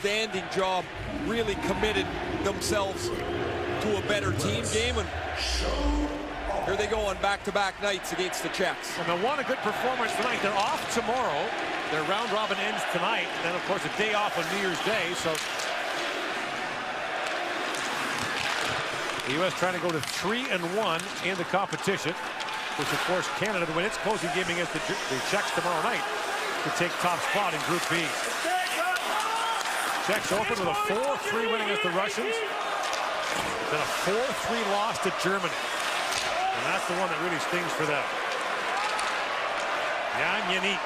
outstanding job, really committed themselves to a better team game, and here they go on back-to-back nights against the Czechs. And they'll want a good performance tonight. They're off tomorrow. Their round robin ends tonight. And then, of course, a day off on New Year's Day. So the U.S. trying to go to 3-1 in the competition, which, of course, Canada to win its closing game against the Czechs tomorrow night to take top spot in Group B. Czechs open with a 4-3 win against the Russians. Then a 4-3 loss to Germany. And that's the one that really stings for them. Jan Jeník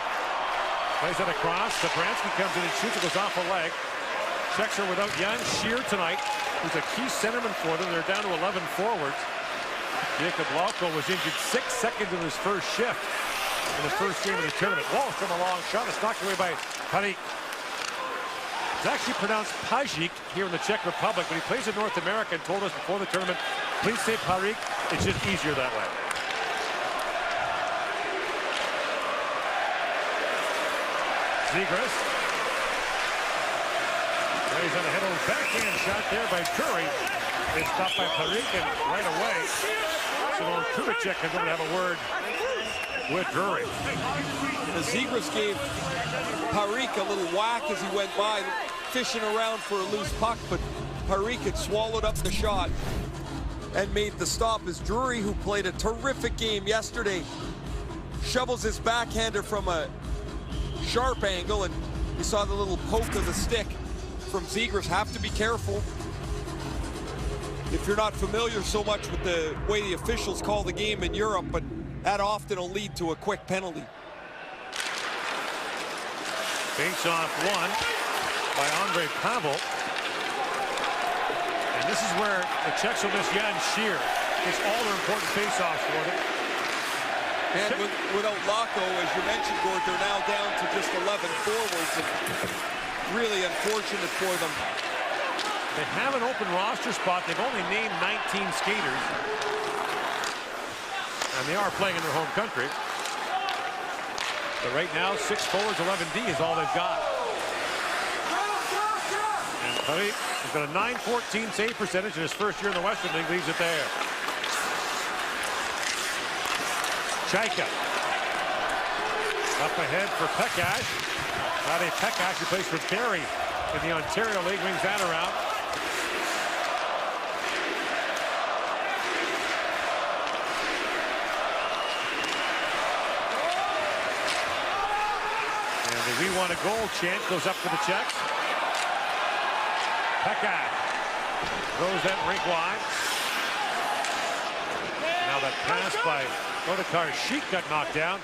plays it across. Zabransky comes in and shoots. It goes off a leg. Czechs are without Jan Shear tonight, who's a key centerman for them. They're down to 11 forwards. Jacob Lauko was injured 6 seconds of his first shift in the first game of the tournament. Wallstrom a long shot. It's knocked away by Parík. It's actually pronounced Pajík here in the Czech Republic, but he plays in North America and told us before the tournament, please say Parík. It's just easier that way. Zegras. He's on a head over backhand shot there by Drury. It's stopped by Parík, and right away, Simon Kubicek is going to have a word with Drury. The Zegras gave Parík a little whack as he went by, fishing around for a loose puck, but Parík had swallowed up the shot and made the stop as Drury, who played a terrific game yesterday, shovels his backhander from a sharp angle, and you saw the little poke of the stick from Zegras. Have to be careful if you're not familiar so much with the way the officials call the game in Europe, but that often will lead to a quick penalty. Face-off won by Andrei Pavel. And this is where the Czechs will miss Jan Shear. It's all their important face-offs for them. And without Lauko, as you mentioned, Gord, they're now down to just 11 forwards. And really unfortunate for them. They have an open roster spot. They've only named 19 skaters. And they are playing in their home country. But right now, 6 forwards, 11D is all they've got. And Parík has got a .914 save percentage in his first year in the Western League, leaves it there. Chaika. Up ahead for Pekash. Rade Pekash, who plays for Barrie in the Ontario League, wings that around. And the "We want a goal" chant goes up for the Czechs. Pekash throws that rink wide. Now that pass by Otakar Sheik got knocked down.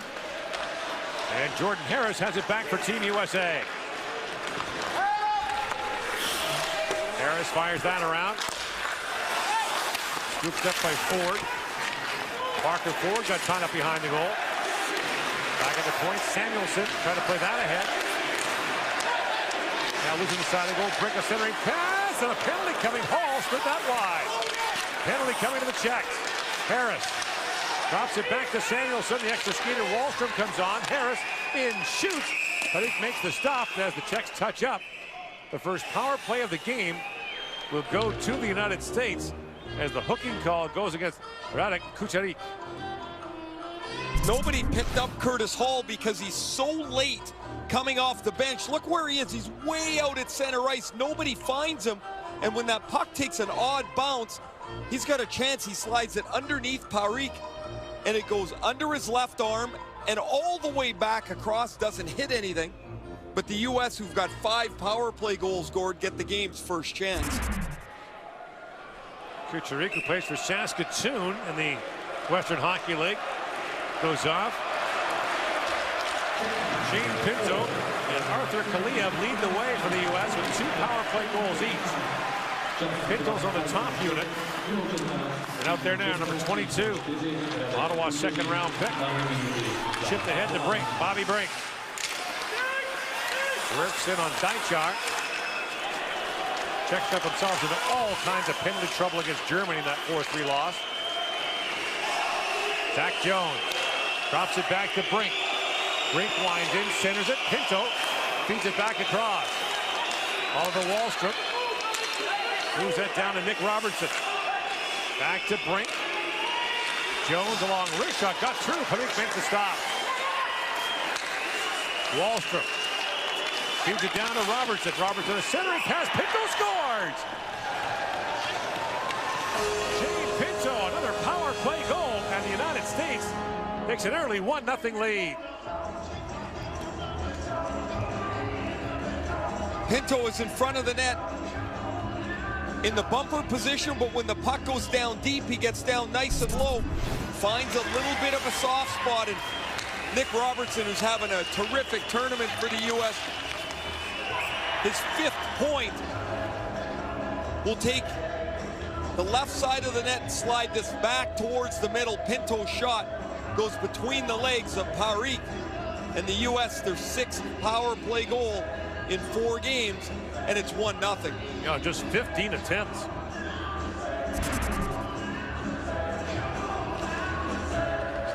And Jordan Harris has it back for Team USA. Harris fires that around. Scooped up by Ford. Parker Ford got tied up behind the goal. Back at the point, Samuelson trying to play that ahead. Now losing the side of the goal, Brick a centering pass, and a penalty coming. Hall slid that wide. Penalty coming to the Czechs. Harris drops it back to Samuelson. The extra skater Wallstrom comes on. Harris in shoots. Parík makes the stop as the Czechs touch up. The first power play of the game will go to the United States as the hooking call goes against Radek Kucherík. Nobody picked up Curtis Hall because he's so late coming off the bench. Look where he is. He's way out at center ice. Nobody finds him. And when that puck takes an odd bounce, he's got a chance. He slides it underneath Parík, and it goes under his left arm and all the way back across, doesn't hit anything. But the U.S., who've got 5 power play goals, Gord, get the game's first chance. Kucherík, who plays for Saskatoon in the Western Hockey League, goes off. Shane Pinto and Arthur Kaliev lead the way for the U.S. with 2 power play goals each. Pinto's on the top unit. And out there now, number 22. Ottawa's second-round pick. Chipped ahead to Brink. Bobby Brink. Rips in on Daichar. Czechs got themselves into all kinds of penalty trouble against Germany in that 4-3 loss. Zach Jones drops it back to Brink. Brink winds in, centers it. Pinto feeds it back across. Oliver Wallstrom moves that down to Nick Robertson. Back to Brink. Jones along wrist shot, got through. Parik makes the stop. Wallstrom feeds it down to Robertson. Robertson, a centering pass. Pinto scores! Jane Pinto, another power play goal, and the United States takes an early 1-0 lead. Pinto is in front of the net in the bumper position, but when the puck goes down deep, he gets down nice and low, finds a little bit of a soft spot, and Nick Robertson, who's having a terrific tournament for the U.S., his 5th point, will take the left side of the net and slide this back towards the middle. Pinto's shot goes between the legs of Parik, and the U.S., their 6th power play goal in 4 games, and it's 1-0. Yeah, just 15 attempts.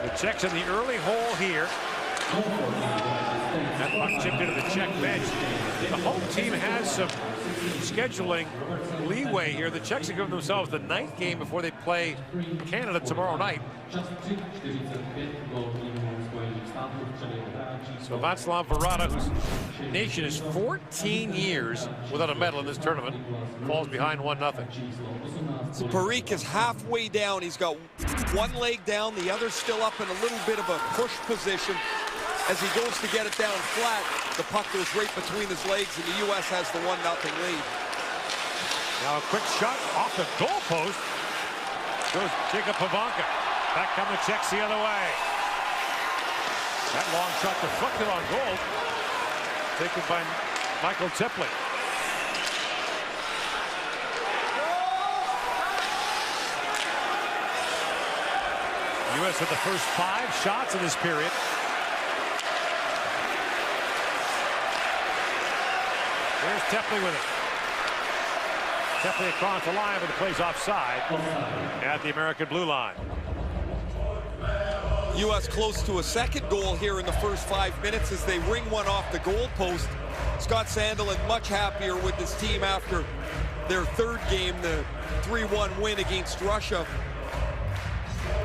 The Czechs in the early hole here. That puck chipped into the Czech bench. The home team has some scheduling leeway here. The Czechs have given themselves the 9th game before they play Canada tomorrow night. So Václav Varada, whose nation is 14 years without a medal in this tournament, falls behind 1-0. So Parik is halfway down. He's got one leg down, the other still up in a little bit of a push position. As he goes to get it down flat, the puck goes right between his legs, and the U.S. has the 1-0 lead. Now a quick shot off the goalpost. Goes Jacob Pavanka. Back come the Czechs the other way. That long shot deflected on goal. Taken by Michael Tipley. U.S. with the first 5 shots in this period. There's Tipley with it. Tipley across the line, but the play's offside at the American blue line. U.S. close to a 2nd goal here in the first 5 minutes as they ring one off the goal post. Scott Sandelin much happier with his team after their 3rd game, the 3-1 win against Russia.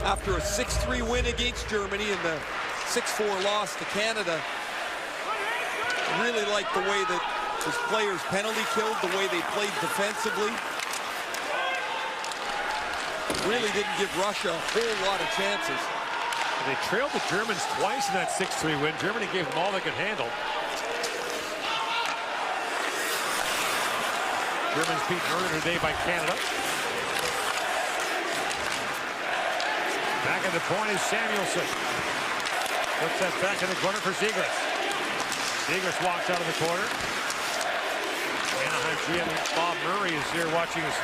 After a 6-3 win against Germany and the 6-4 loss to Canada. Really liked the way that his players penalty killed, the way they played defensively. Really didn't give Russia a whole lot of chances. They trailed the Germans twice in that 6-3 win. Germany gave them all they could handle. Germans beat earlier today by Canada. Back at the point is Samuelson. Puts that back in the corner for Zegras. Zegras walks out of the corner. Anaheim GM Bob Murray is here watching his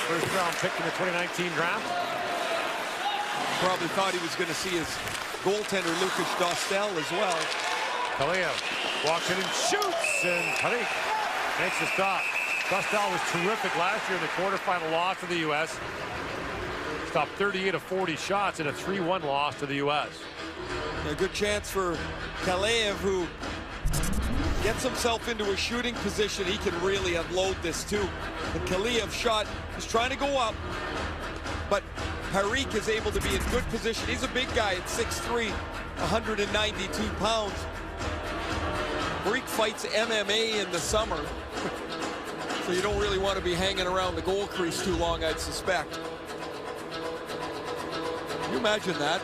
1st round pick in the 2019 draft. Probably thought he was going to see his goaltender Lukas Dostal as well. Kaliev walks in and shoots, and Parik makes the stop. Dostal was terrific last year in the quarterfinal loss to the U.S. Stopped 38 of 40 shots in a 3-1 loss to the U.S. A good chance for Kaliev, who gets himself into a shooting position. He can really unload this too. The Kaliev shot is trying to go up, but Parik is able to be in good position. He's a big guy at 6'3", 192 pounds. Parik fights MMA in the summer, so you don't really want to be hanging around the goal crease too long, I'd suspect. Can you imagine that?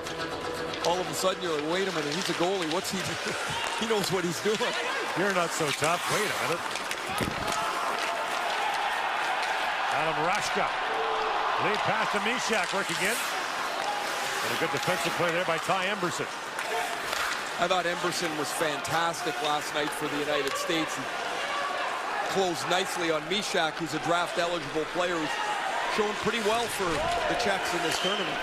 All of a sudden you're like, wait a minute, he's a goalie. What's he doing? He knows what he's doing. You're not so tough. Wait a minute. Adam Rashka. Lead pass to Mishak, working in. And a good defensive play there by Ty Emberson. I thought Emberson was fantastic last night for the United States. He closed nicely on Mishak, who's a draft-eligible player who's shown pretty well for the Czechs in this tournament.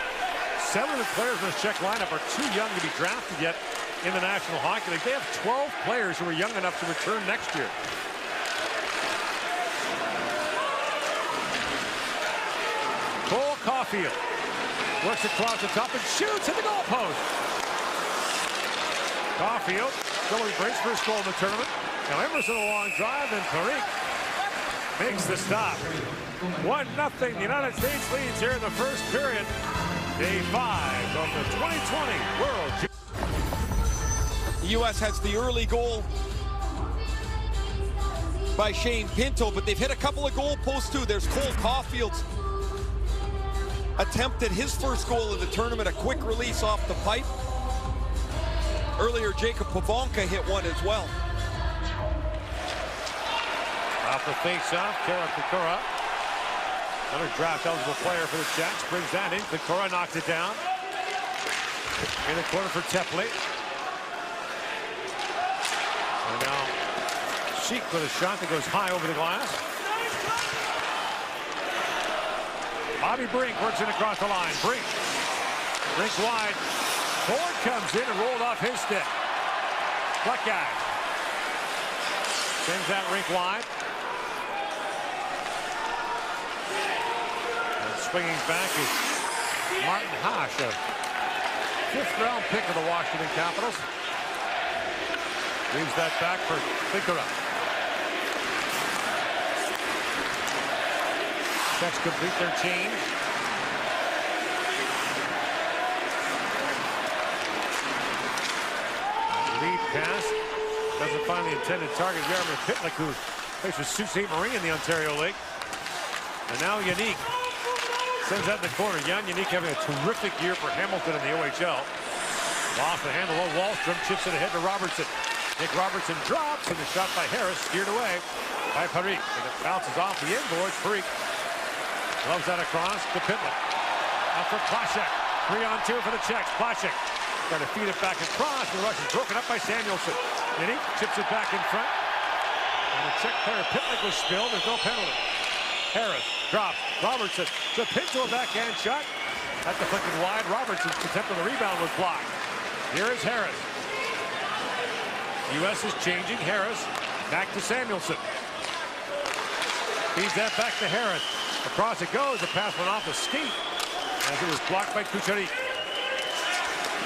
7 of the players in this Czech lineup are too young to be drafted yet in the National Hockey League. They have 12 players who are young enough to return next year. Cole Caulfield works across the top and shoots at the goalpost. Caulfield still breaks first goal in the tournament. Now Emerson a long drive, and Parik makes the stop. 1-0. The United States leads here in the first period. Day 5 of the 2020 World. The U.S. has the early goal by Shane Pinto, but they've hit a couple of goal posts too. There's Cole Caulfield's attempt at his first goal of the tournament, a quick release off the pipe. Earlier, Jacob Pavonka hit one as well. Off the face-off, Kara Kokora. Another draft-eligible player for the Czechs. Brings that in. Kokora knocks it down. In the corner for Tepley. And now Sheik with a shot that goes high over the glass. Bobby Brink works it across the line. Brink wide. Ford comes in and rolled off his stick. Buckeye sends that rink wide. And swinging back is Martin Hash, a 5th-round pick of the Washington Capitals. Leaves that back for Fikera. Czechs complete their change. Lead pass doesn't find the intended target. Jaromir Pitlick, who plays for Sault Ste. Marie in the Ontario League. And now Yannick sends that in the corner. Yannick having a terrific year for Hamilton in the OHL. Off the handle of Wallstrom, chips it ahead to Robertson. Nick Robertson drops, and the shot by Harris steered away by Parikh. And it bounces off the inboards. Parikh loves that across to Pitlick. Out for Plašek. 3-on-2 for the Czechs. Plašek trying to feed it back across. The rush is broken up by Samuelson. Yannick chips it back in front. And the Czech player Pitlick was spilled. There's no penalty. Harris drops. Robertson to Pinto, a backhand shot. That's deflected wide. Robertson's attempt on the rebound was blocked. Here is Harris. U.S. is changing. Harris back to Samuelson. Feeds that back to Harris. Across it goes. The pass went off the skate as it was blocked by Kucherov.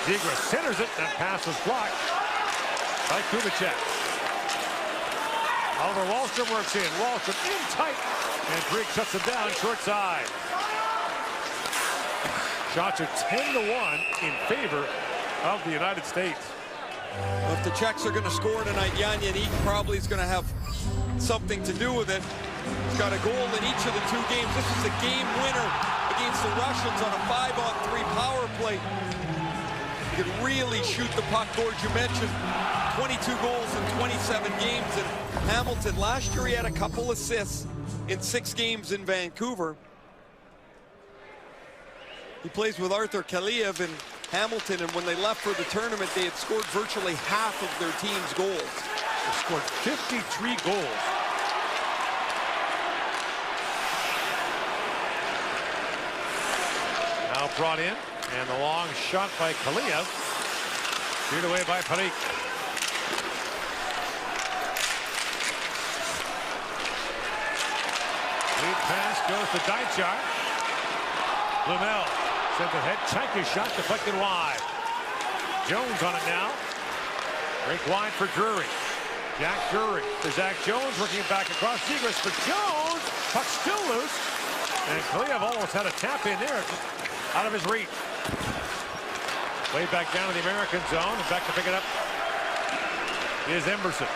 Zegras centers it. That pass was blocked by Kubicek. Oliver Wallstrom works in. Wallstrom in tight. And Parikh shuts him down short side. Shots are 10-1 in favor of the United States. Well, if the Czechs are going to score tonight, Yannick probably is going to have something to do with it. He's got a goal in each of the 2 games. This is the game winner against the Russians on a 5-on-3 power play. He could really shoot the puck towards. You mentioned 22 goals in 27 games. And Hamilton, last year he had a couple assists in 6 games in Vancouver. He plays with Arthur Kaliev in Hamilton, and when they left for the tournament, they had scored virtually half of their team's goals. They scored 53 goals. Now brought in, and the long shot by Kaliev. Steered away by Parikh. Lead pass goes to Daichar. Blumel sends it ahead. Chanka's shot deflected wide. Jones on it now. Break wide for Drury. Jack Drury for Zach Jones, working it back across. Zegras for Jones. Puck still loose. And Kaliev almost had a tap in there. Out of his reach. Way back down to the American zone. And back to pick it up is Emberson.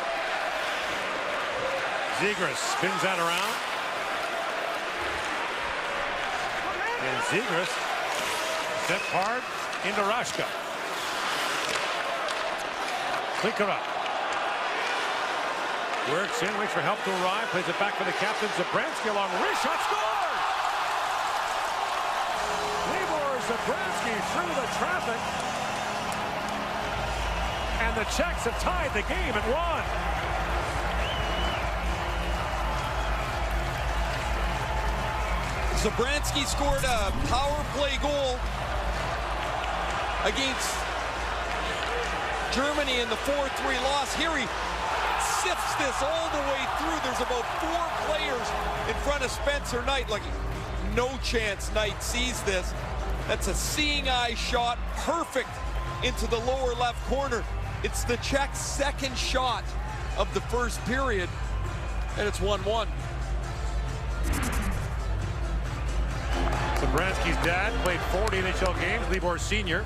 Zegras spins that around. And Zegras step hard into Rashka. Fikera works in, waits for help to arrive, plays it back for the captain. Zabransky along the wrist shot, scores! Libor Zabransky through the traffic. And the Czechs have tied the game at 1. Zabransky scored a power play goal against Germany in the 4-3 loss. Here he sifts this all the way through. There's about 4 players in front of Spencer Knight. Like, no chance Knight sees this. That's a seeing eye shot, perfect into the lower left corner. It's the Czechs' second shot of the first period, and it's 1-1. Zabranski's dad played 40 NHL games, Libor Sr.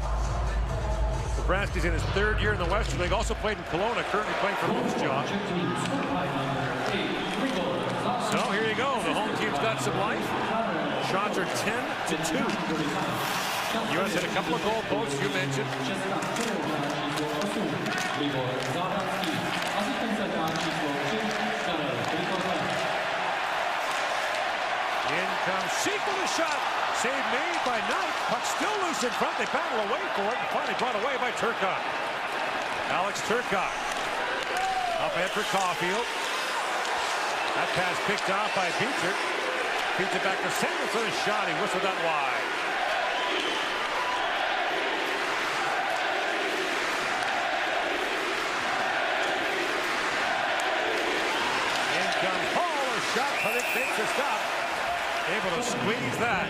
Zabranski's in his 3rd year in the Western League, also played in Kelowna, currently playing for Moose Jaw. So here you go, the home team's got some life. Shots are 10-2. U.S. had a couple of goal posts, you mentioned. In comes Sheik with a shot. Save made by Knight. Puck still loose in front. They battle away for it and finally brought away by Turcotte. Alex Turcotte. Up ahead for Caulfield. That pass picked off by Beecher. Feeds it back to Sanders with a shot. He whistled that wide. In comes Hall. A shot. Pudick makes a stop. Able to squeeze that.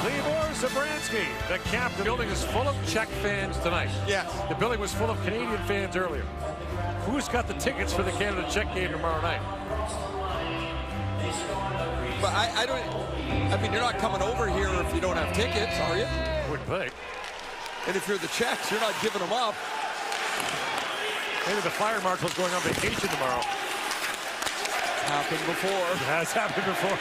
Libor Zabranski, the captain. The building is full of Czech fans tonight. Yes. The building was full of Canadian fans earlier. Who's got the tickets for the Canada-Czech game tomorrow night? But I mean, you're not coming over here if you don't have tickets, are you? Wouldn't think. And if you're the Czechs, you're not giving them up. Maybe the fire marshal's going on vacation tomorrow. Happened before. It has happened before.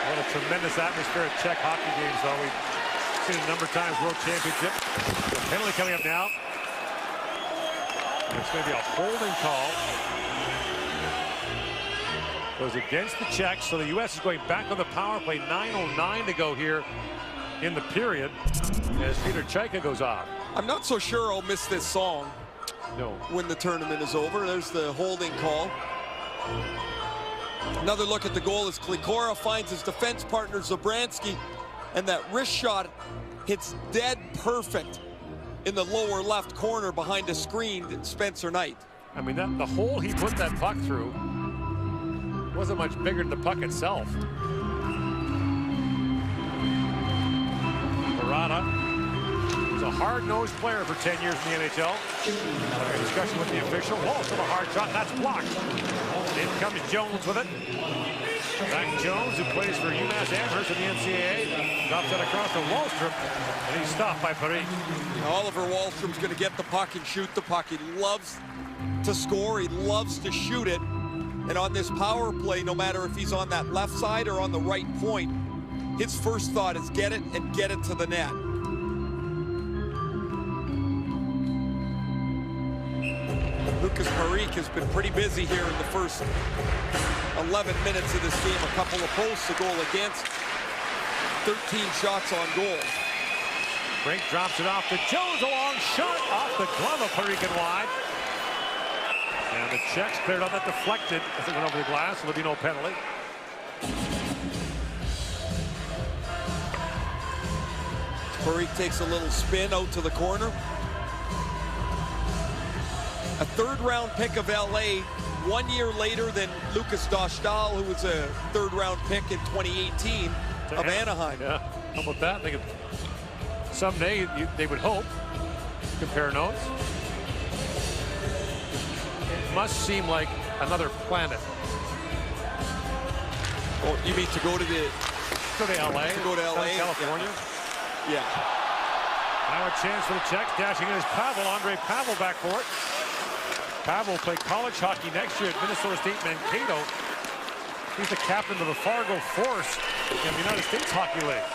What a tremendous atmosphere at Czech hockey games, though. We've seen it a number of times, World Championship. The penalty coming up now. It's going to be a holding call. Goes against the Czechs, so the U.S. is going back on the power play. 9:09 to go here in the period as Peter Chaika goes off. I'm not so sure I'll miss this song. No. When the tournament is over. There's the holding call. Another look at the goal as Klikora finds his defense partner Zabranski, and that wrist shot hits dead perfect in the lower left corner behind a screen to Spencer Knight. I mean, the hole he put that puck through wasn't much bigger than the puck itself. Barada is a hard-nosed player for 10 years in the NHL. A discussion with the official. Walsh with a hard shot, that's blocked. In comes Jones with it. Zach Jones, who plays for UMass Amherst in the NCAA, drops it across to Wallstrom, and he's stopped by Paris. Oliver Wallstrom's going to get the puck and shoot the puck. He loves to score. He loves to shoot it. And on this power play, no matter if he's on that left side or on the right point, his first thought is get it and get it to the net. Lucas Parik has been pretty busy here in the first 11 minutes of this game. A couple of posts, a goal against, 13 shots on goal. Brink drops it off to Jones, a long shot off the glove of Parik and wide. And the Czechs cleared out that deflected as it went over the glass, so there'll be no penalty. Parik takes a little spin out to the corner. A third-round pick of LA 1 year later than Lucas Dostal, who was a third-round pick in 2018 of Anaheim. Yeah, how about that? They could, someday they would hope. Compare notes. It must seem like another planet. Oh, you mean to go to the... Go to LA. To go to LA. California. Yeah. Now a chance for the Czechs. Dashing in is Pavel. Andre Pavel back for it. Pavel will play college hockey next year at Minnesota State Mankato. He's the captain of the Fargo Force in the United States Hockey League.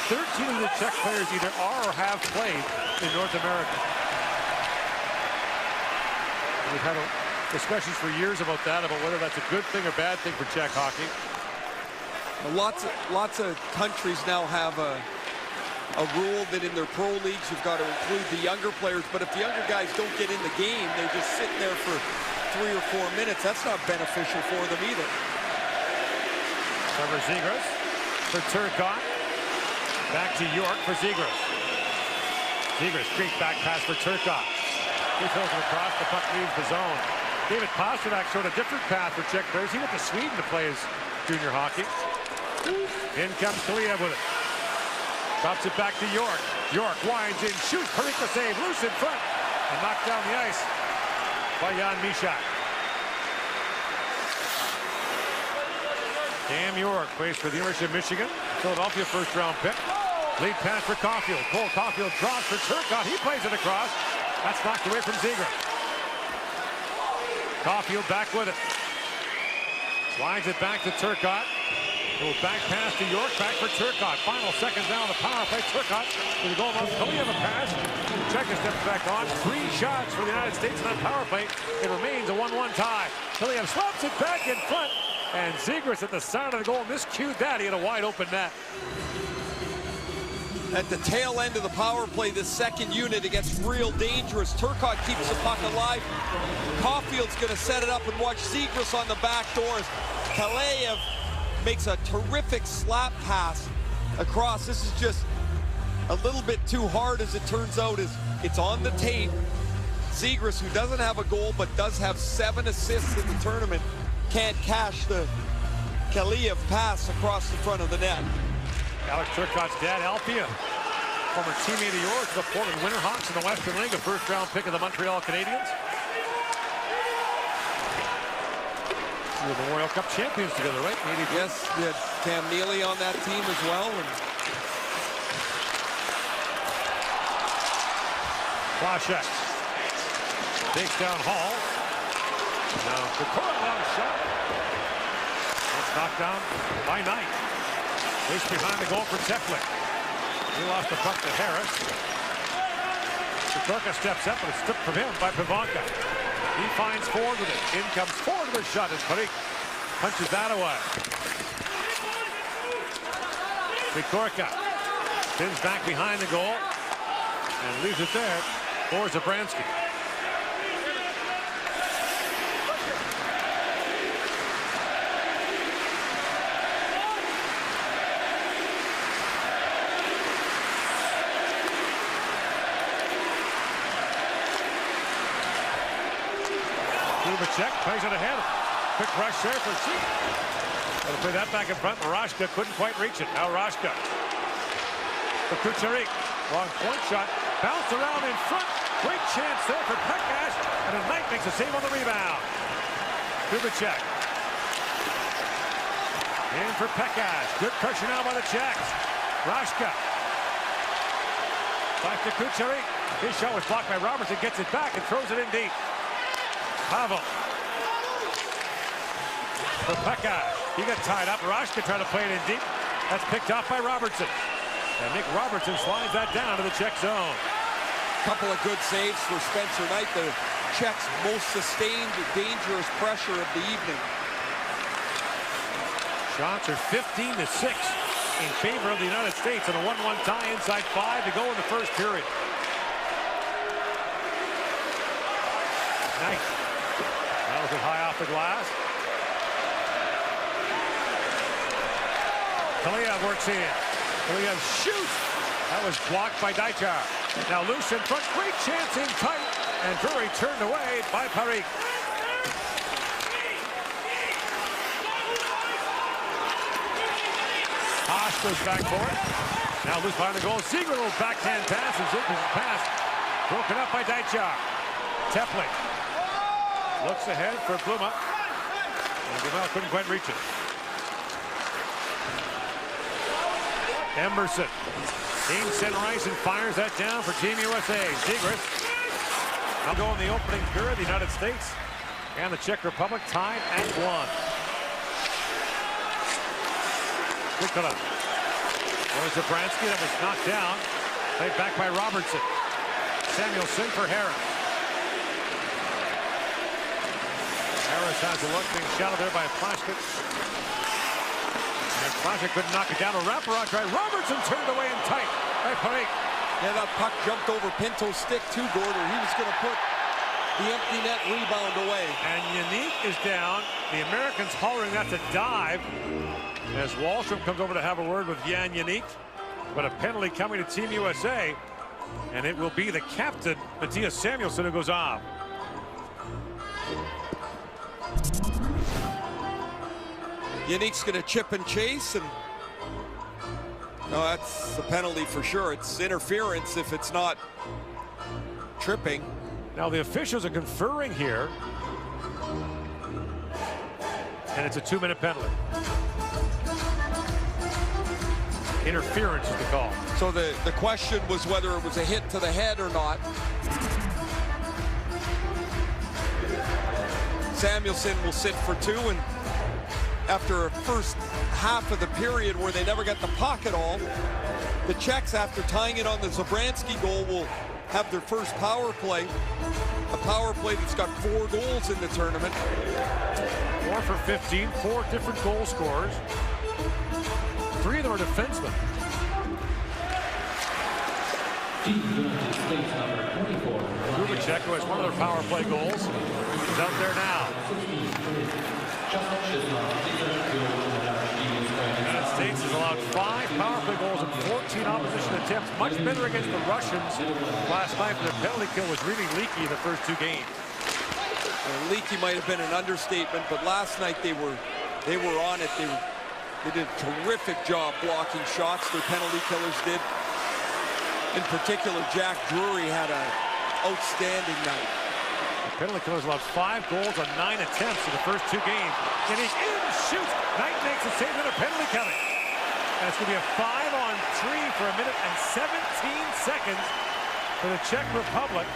13 of the Czech players either are or have played in North America. We've had discussions for years about that, about whether that's a good thing or bad thing for Czech hockey. Lots of countries now have a rule that in their pro leagues you've got to include the younger players, but if the younger guys don't get in the game, they're just sitting there for 3 or 4 minutes. That's not beneficial for them either. Over Zegras for Turcotte. Back to York for Zegras. Zegras, great back pass for Turcotte. He throws it across, the puck leaves the zone. David Pasternak showed a different path for Czech players. He went to Sweden to play his junior hockey. In comes Kaliev with it. Drops it back to York. York winds in, shoots. Parik the save, loose in front, and knocked down the ice. by Jan Mysak. Cam York plays for the University of Michigan. Philadelphia first-round pick. Lead pass for Caulfield. Cole Caulfield draws for Turcotte. He plays it across. That's knocked away from Zegras. Caulfield back with it. Slides it back to Turcotte. Goes back pass to York, back for Turcotte. Final seconds now on the power play. Turcotte with the goal line. Kaliyev a pass. Czech steps back on. 3 shots for the United States on that power play. It remains a 1-1 tie. Kaliyev slaps it back in front. And Zegras at the side of the goal miscued that. He had a wide open net. At the tail end of the power play, this second unit, it gets real dangerous. Turcotte keeps the puck alive. Caulfield's going to set it up and watch Zegras on the back doors. Kaliyev makes a terrific slap pass across. This is just a little bit too hard, as it turns out. It's on the tape. Zegras, who doesn't have a goal but does have 7 assists in the tournament, can't cash the Kaliyev pass across the front of the net. Alex Turcotte's dad, Alfia, former teammate of yours, the Portland Winterhawks in the Western League, a first-round pick of the Montreal Canadiens. You were the World Cup champions together, right? Yes, we had Cam Neely on that team as well. Flashek takes down Hall. Now the long shot. That's knocked down by Knight. Race behind the goal for Teflik. He lost the puck to Harris. Turcotte steps up, but it's stripped from him by Pivanka. He finds Ford with it. In comes Ford with a shot as Parik punches that away. Pivanka spins back behind the goal and leaves it there for Zabransky. Czech plays it ahead. Quick rush there for Czech. Gonna play that back in front. Rashka couldn't quite reach it. Now Rashka. For Kucherik. Long point shot. Bounce around in front. Great chance there for Pekash. And a Knight makes a save on the rebound. Kubicek. In for Pekash. Good pressure now by the Czechs. Rashka. Back to Kucherik. His shot was blocked by Robertson. Gets it back and throws it in deep. Pavel. For Pekash. He got tied up. Rashka tried to play it in deep. That's picked off by Robertson. And Nick Robertson slides that down to the Czech zone. Couple of good saves for Spencer Knight, the Czechs' most sustained, dangerous pressure of the evening. Shots are 15-6 in favor of the United States in a 1-1 tie inside 5 to go in the first period. Knight. That was it high off the glass. Kaliyev works in. Kaliyev shoots. That was blocked by Daichar. Now loose in front. Great chance in tight. And Drury turned away by Parik. Haas goes back for it. Now loose behind the goal. Zegras will backhand pass. And Zegras' pass broken up by Daichar. Teflik looks ahead for Bluma. And Bluma couldn't quite reach it. Emerson aims center ice and fires that down for Team USA. Zegras now go in the opening period. The United States and the Czech Republic tied at 1. Nikola. There's Zabransky that was knocked down. Played back by Robertson. Samuelson for Harris. Harris has a look, being shadowed there by Flashek. And Flashek couldn't knock it down. A wraparound try. Robertson turned away in tight by Parik. Yeah, that puck jumped over Pinto's stick too, Gordon. He was going to put the empty net rebound away. And Yannick is down. The Americans hollering that's a dive as Wallstrom comes over to have a word with Jan Yannick. But a penalty coming to Team USA. And it will be the captain, Mattias Samuelsson, who goes off. Yannick's going to chip and chase, and no, that's a penalty for sure. It's interference if it's not tripping. Now the officials are conferring here, and it's a 2-minute penalty. Interference is the call. So the question was whether it was a hit to the head or not. Samuelsson will sit for 2, and after a first half of the period where they never got the puck at all, the Czechs, after tying it on the Zabransky goal, will have their first power play. A power play that's got 4 goals in the tournament. 4 for 15, 4 different goal scorers. 3 of them are defensemen. Kubicek, who has one of their power play goals, is out there now. The United States has allowed 5 power play goals and 14 opposition attempts. Much better against the Russians last night, but the penalty kill was really leaky in the first 2 games. Leaky might have been an understatement, but last night they were on it. They did a terrific job blocking shots. Their penalty killers did. In particular, Jack Drury had an outstanding night. The penalty killers allowed 5 goals on 9 attempts in the first 2 games. And he's in, shoots. Knight makes a save and a penalty coming. And it's going to be a 5-on-3 for 1 minute and 17 seconds for the Czech Republic.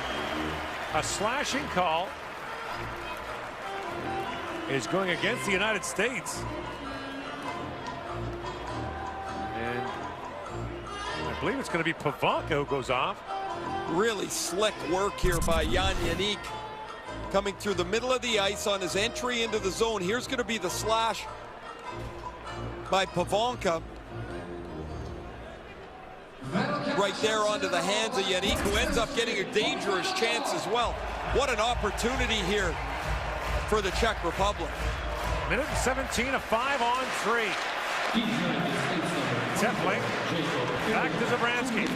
A slashing call is going against the United States. And I believe it's going to be Pavelka who goes off. Really slick work here by Jan Jeník, coming through the middle of the ice on his entry into the zone. Here's going to be the slash by Pavelka. Right there onto the hands of Jeník, who ends up getting a dangerous chance as well. What an opportunity here for the Czech Republic. Minute and 17, a 5-on-3. Tepling, back to Zabransky.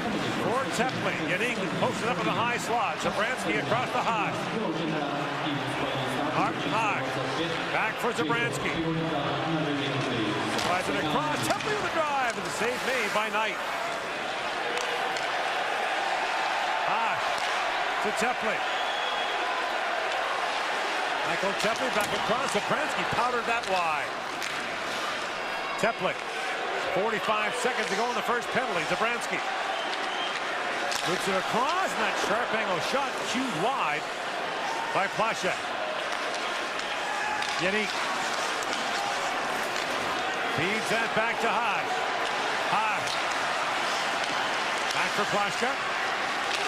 For Tepling, Jeník posted up in the high slot. Zabransky across the high. Martin high. Back for Zabransky. Flies it across. Tepling with a drive, and the save made by Knight. High to Tepling. Michael Tepling back across. Zabransky powdered that wide. Tepling. 45 seconds to go in the first penalty. Zabransky puts it across, and that sharp angle shot cued wide by Plaschek. Jeník feeds that back to High. High. Back for Plaschek.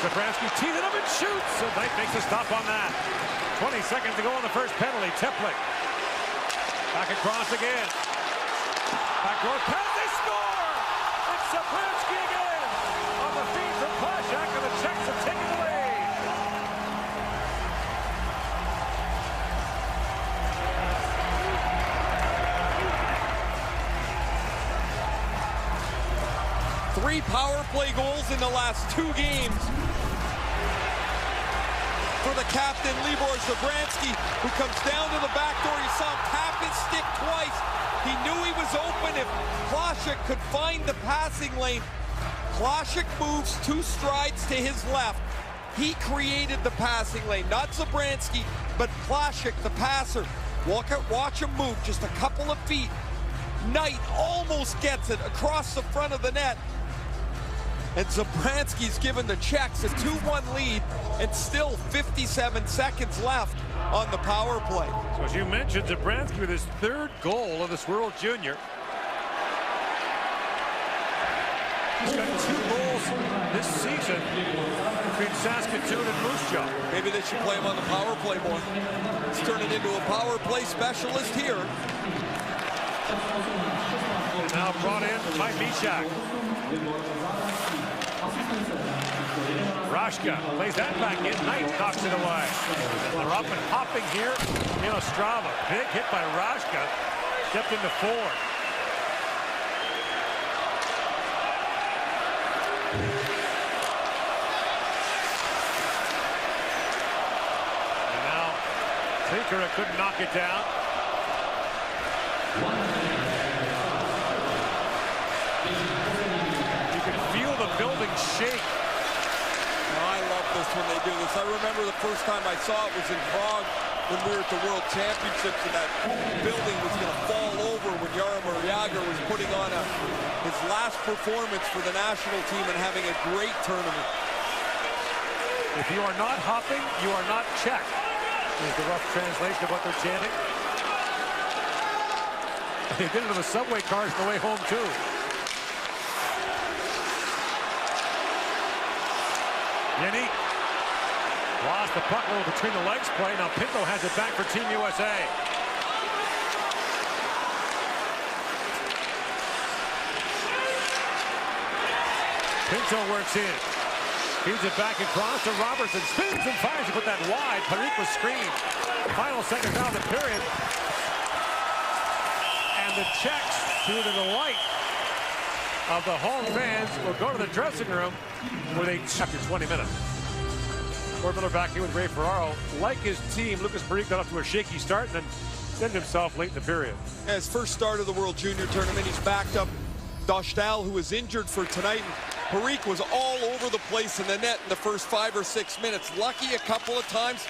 Zabransky tees it up and shoots. So Knight makes a stop on that. 20 seconds to go in the first penalty. Tepling. Back across again. Back row pass. It's Zabransky again on the feed from Plaschek, and the Czechs have taken the lead. Three power play goals in the last 2 games for the captain, Libor Zabransky, who comes down to the back door. You saw him tap his stick twice. He knew he was open if Plaschek could find the passing lane. Plaschek moves 2 strides to his left. He created the passing lane, not Zabransky, but Plaschek, the passer. Watch him move just a couple of feet. Knight almost gets it across the front of the net. And Zabransky's given the Czechs a 2-1 lead, and still 57 seconds left on the power play. So as you mentioned, Zabransky with his 3rd goal of this World Junior. He's got 2 goals this season between Saskatoon and Moose Jaw. Maybe they should play him on the power play more. He's turning into a power play specialist here. And now brought in by Mishak. Rashka plays that back in. Knight knocks it away. They're up and hopping here. Ostrava. Big hit by Rashka. Stepped into forward. And now Tikera couldn't knock it down. You can feel the building shake. I love this when they do this. I remember the first time I saw it was in Prague when we were at the World Championships, and that building was going to fall over when Jaromir Jagr was putting on his last performance for the national team and having a great tournament. If you are not hopping, you are not Czech, is the rough translation of what they're chanting. They did it on the subway cars on the way home, too. Yannick lost the puck a little between the legs play. Now Pinto has it back for Team USA. Pinto works in. Feeds it back across to Robertson. Spins and fires to put that wide. Parik was screened. Final seconds out of the period. And the Czechs, to the delight of the home fans, will go to the dressing room where they after 20 minutes. 4 Miller back here with Ray Ferraro. Like his team, Lucas Parik got off to a shaky start and then pinned himself late in the period. Yeah, his first start of the World Junior Tournament, he's backed up Dostal, who was injured for tonight. And Parik was all over the place in the net in the first 5 or 6 minutes. Lucky a couple of times.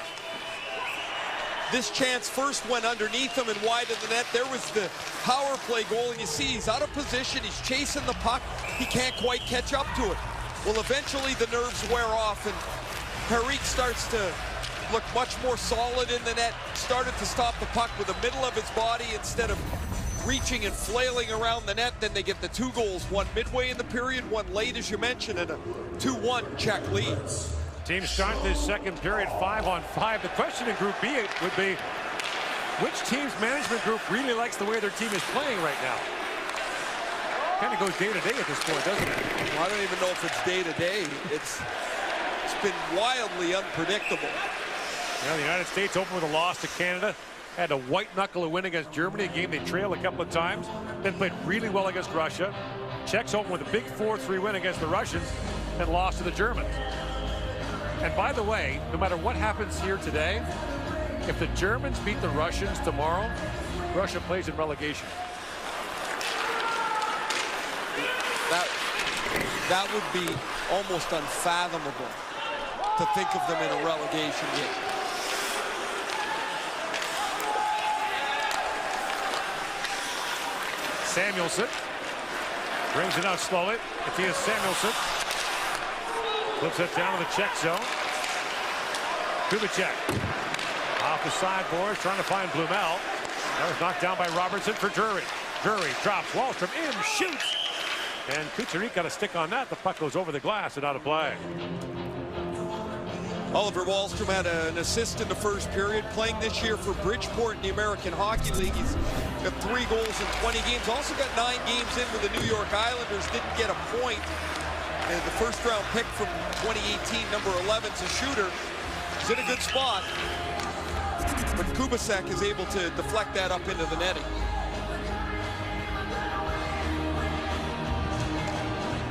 This chance first went underneath him and wide of the net. There was the power play goal, and you see he's out of position. He's chasing the puck. He can't quite catch up to it. Well, eventually the nerves wear off, and Parik starts to look much more solid in the net. Started to stop the puck with the middle of his body instead of reaching and flailing around the net. Then they get the 2 goals, one midway in the period, one late, as you mentioned, and a 2-1 Czech lead. Team start this second period 5-on-5. The question in Group B would be, which team's management group really likes the way their team is playing right now? Kind of goes day to day at this point, doesn't it? Well, I don't even know if it's day to day. It's been wildly unpredictable. Yeah, the United States opened with a loss to Canada. Had a white knuckle a win against Germany, a game they trailed a couple of times. Then played really well against Russia. Czechs opened with a big 4-3 win against the Russians and lost to the Germans. And by the way, no matter what happens here today, if the Germans beat the Russians tomorrow, Russia plays in relegation. That would be almost unfathomable to think of them in a relegation game. Samuelsson brings it out slowly. Matthias Samuelsson flips it down to the Czech zone. Kubicek off the sideboards, trying to find Blumel. That was knocked down by Robertson for Drury. Drury drops Wallstrom in, shoots. And Kucherik got a stick on that. The puck goes over the glass and out of play. Oliver Wallstrom had an assist in the first period, playing this year for Bridgeport in the American Hockey League. He's got 3 goals in 20 games. Also got 9 games in with the New York Islanders. Didn't get a point. And the first-round pick from 2018, number 11, is a shooter. He's in a good spot. But Kubicek is able to deflect that up into the netting.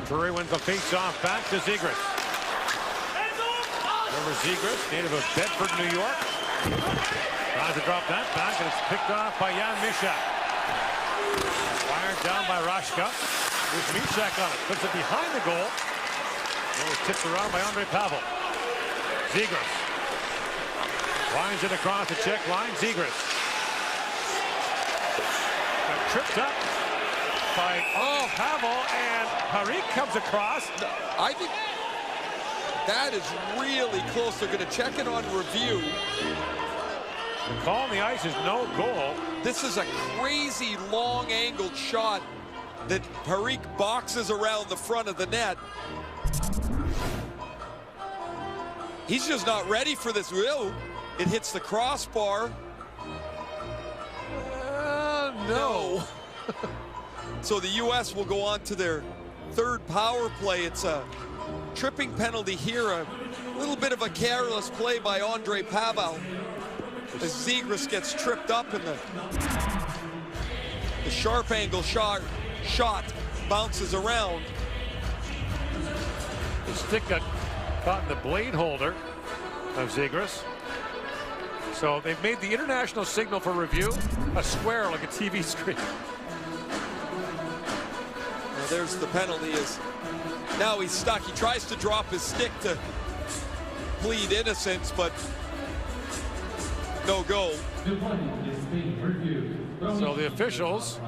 Drury wins the face-off back to Zegras. Over Zegras, native of Bedford, New York. Tries to drop that back, and it's picked off by Jan Mysak. Fired down by Rashka. There's Mysak on it. Puts it behind the goal. It was tipped around by Ondrej Pavel. Zegras winds it across the Czech line. Zegras got tripped up by Pavel, and Parik comes across. I think that is really close. They're going to check it on review. The call on the ice is no goal. This is a crazy long-angled shot that Parik boxes around the front of the net. He's just not ready for this. It hits the crossbar. No. So the U.S. will go on to their 3rd power play. It's a tripping penalty here. A little bit of a careless play by Ondrej Pavel as Zegras gets tripped up, and the sharp angle shot bounces around. The stick got caught in the blade holder of Zegras. So they've made the international signal for review a square like a TV screen. Well, there's the penalty. Now he's stuck. He tries to drop his stick to plead innocence, but no go. So the officials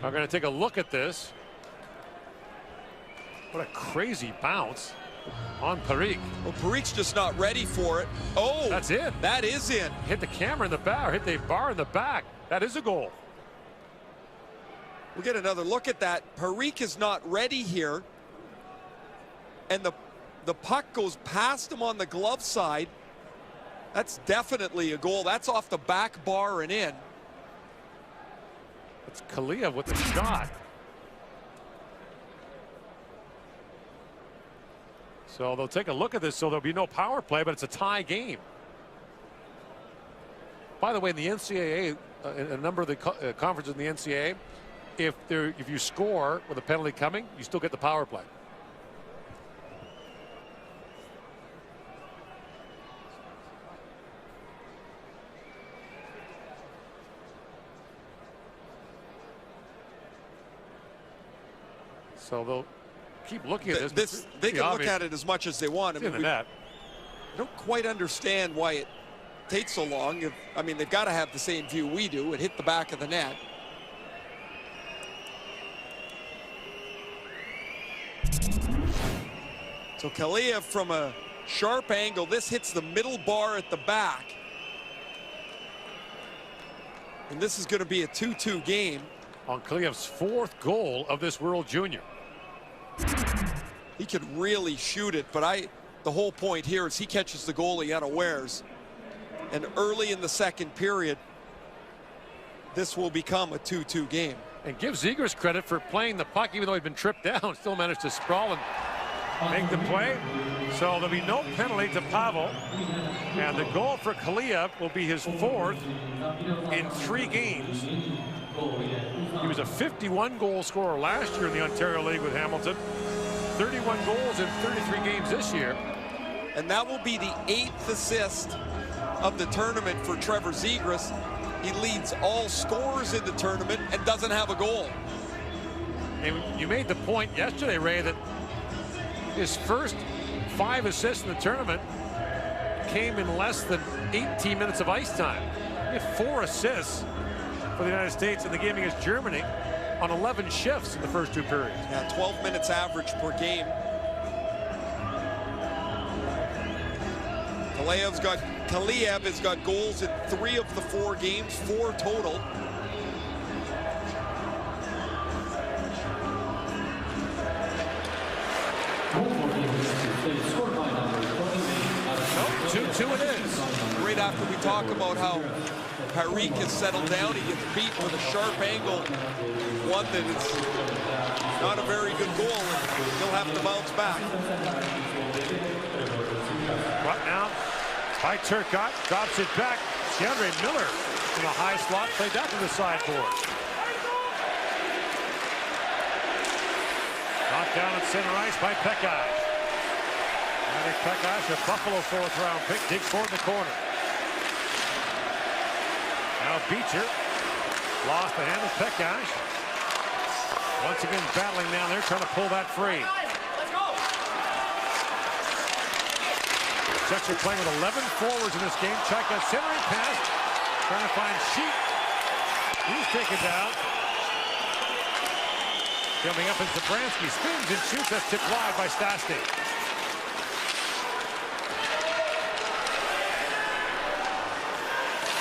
are going to take a look at this. What a crazy bounce on Parikh. Well, Parikh's just not ready for it. Oh, That's in. That is in. Hit the camera in the back, or hit the bar in the back. That is a goal. We'll get another look at that. Parikh is not ready here. And the puck goes past him on the glove side. That's definitely a goal. That's off the back bar and in. It's Kaliev with the shot. So they'll take a look at this, so there'll be no power play, but it's a tie game. By the way, in the NCAA, a number of the conferences in the NCAA, if you score with a penalty coming, you still get the power play. So they'll keep looking at this. They can look at it as much as they want. I mean, I don't quite understand why it takes so long. I mean, they've got to have the same view we do. It hit the back of the net. So Kaliev from a sharp angle. This hits the middle bar at the back. And this is going to be a 2-2 game. On Kaliev's fourth goal of this World Junior. He could really shoot it, but the whole point here is he catches the goalie unawares. And early in the second period, this will become a 2-2 game. And give Zegras credit for playing the puck, even though he'd been tripped down, still managed to sprawl and make the play. So there'll be no penalty to Pavel. And the goal for Kaliev will be his fourth in 3 games. He was a 51-goal scorer last year in the Ontario League with Hamilton. 31 goals in 33 games this year. And that will be the 8th assist of the tournament for Trevor Zegras. He leads all scorers in the tournament and doesn't have a goal. And you made the point yesterday, Ray, that his first 5 assists in the tournament came in less than 18 minutes of ice time. He had 4 assists for the United States in the game against Germany on 11 shifts in the first 2 periods. Yeah, 12 minutes average per game. Kaliev has got goals in 3 of the 4 games, 4 total. Nope, 2-2 it is. Right after we talk about how Parikh has settled down, he gets beat with a sharp angle, one that is not a very good goal, and he'll have to bounce back. Right now, by Turcotte, drops it back. DeAndre Miller in a high slot, played that to the sideboard. Knocked down at center ice by Pekaj. Another Pekaj, a Buffalo 4th-round pick, digs forward in the corner. Now Beecher lost the hand of Pekaj. Once again battling down there, trying to pull that free. Czechs are playing with 11 forwards in this game. Czech a centering pass, trying to find Sheet. He's taken down. Coming up is Zabransky, spins and shoots. That's tipped wide by Stastny.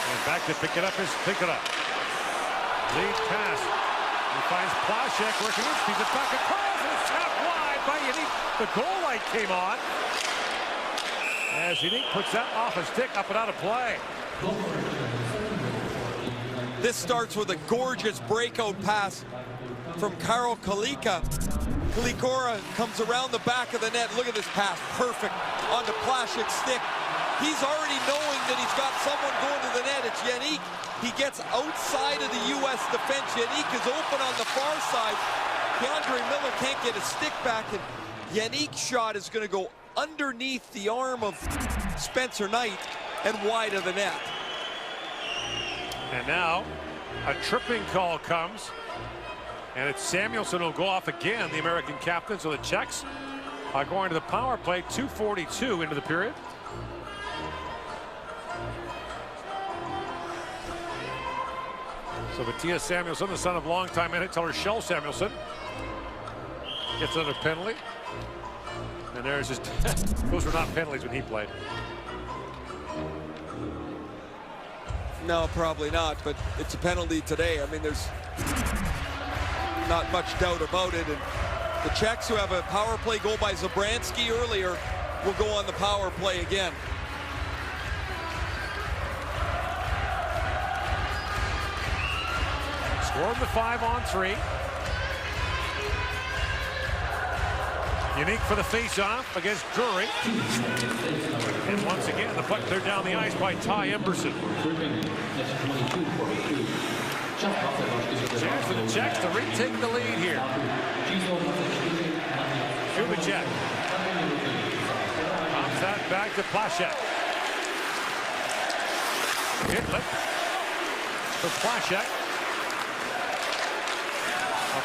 And back to pick it up is Pickett. Lead pass. He finds Plaszek working it. He's it back across and it's tapped wide by Yannick. The goal light came on. As Yannick puts that off a stick, up and out of play. This starts with a gorgeous breakout pass from Karol Kalika. Kalikora comes around the back of the net. Look at this pass, perfect on the Plaszek stick. He's already knowing that he's got someone going to the net. It's Yannick. He gets outside of the U.S. defense. Yannick is open on the far side. DeAndre Miller can't get his stick back, and Yannick's shot is going to go underneath the arm of Spencer Knight and wide of the net. And now a tripping call comes, and it's Samuelsson who'll go off again, the American captain. So the Czechs are going to the power play. 2:42 into the period. So Matthias Samuelsson, the son of longtime NHLer Shell Samuelsson, gets another penalty. And there's his, those were not penalties when he played. No, probably not, but it's a penalty today. I mean, there's not much doubt about it. And the Czechs, who have a power play goal by Zabransky earlier, will go on the power play again. Scored the 5-on-3. Unique for the face-off against Drury. And once again, the puck cleared down the ice by Ty Emberson. Chance for the Czechs to retake the lead here. Kubicek. Pops that back to Plašek. Hitler for Plašek.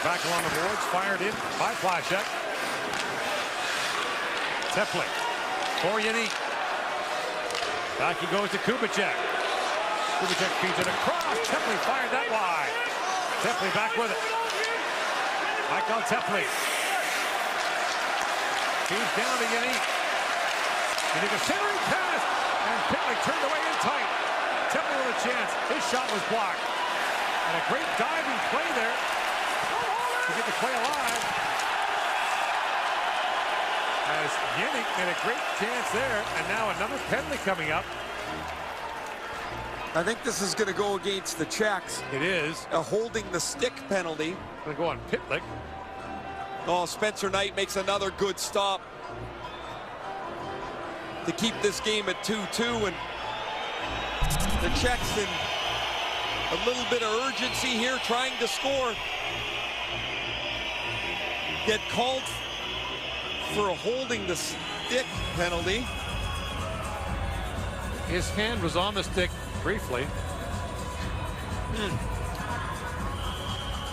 Back along the boards, fired in by Plašek. Tepley for Yannick. Back he goes to Kubicek. Kubicek feeds it across. Tepley fired that wide. Tepley back with it. Michael Tepley. Feeds down to Yannick. Yannick a centering pass. And Tepley turned away in tight. Tepley with a chance. His shot was blocked. And a great diving play there to get the play alive. As Yannick made a great chance there, and now another penalty coming up. I think this is going to go against the Czechs. It is. A holding the stick penalty. Going to go on Pitlick. Oh, Spencer Knight makes another good stop to keep this game at 2-2, and the Czechs in a little bit of urgency here, trying to score. Get called for a holding the stick penalty. His hand was on the stick briefly.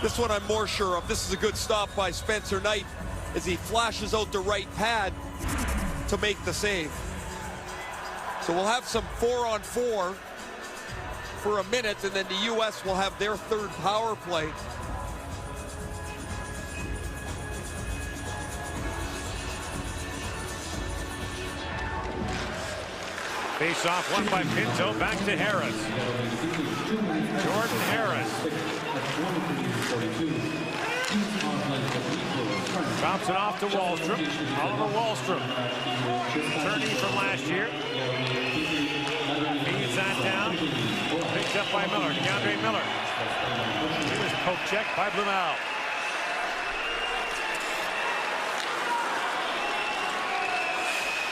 This one I'm more sure of. This is a good stop by Spencer Knight as he flashes out the right pad to make the save. So we'll have some 4-on-4 for a minute, and then the U.S. will have their third power play. Face off, won by Pinto, back to Harris. Jordan Harris. Drops it off to Wallstrom. Oliver Wallstrom. Attorney from last year. Feeds that down. Picked up by Miller. DeAndre Miller. Here's poke check by Blumel.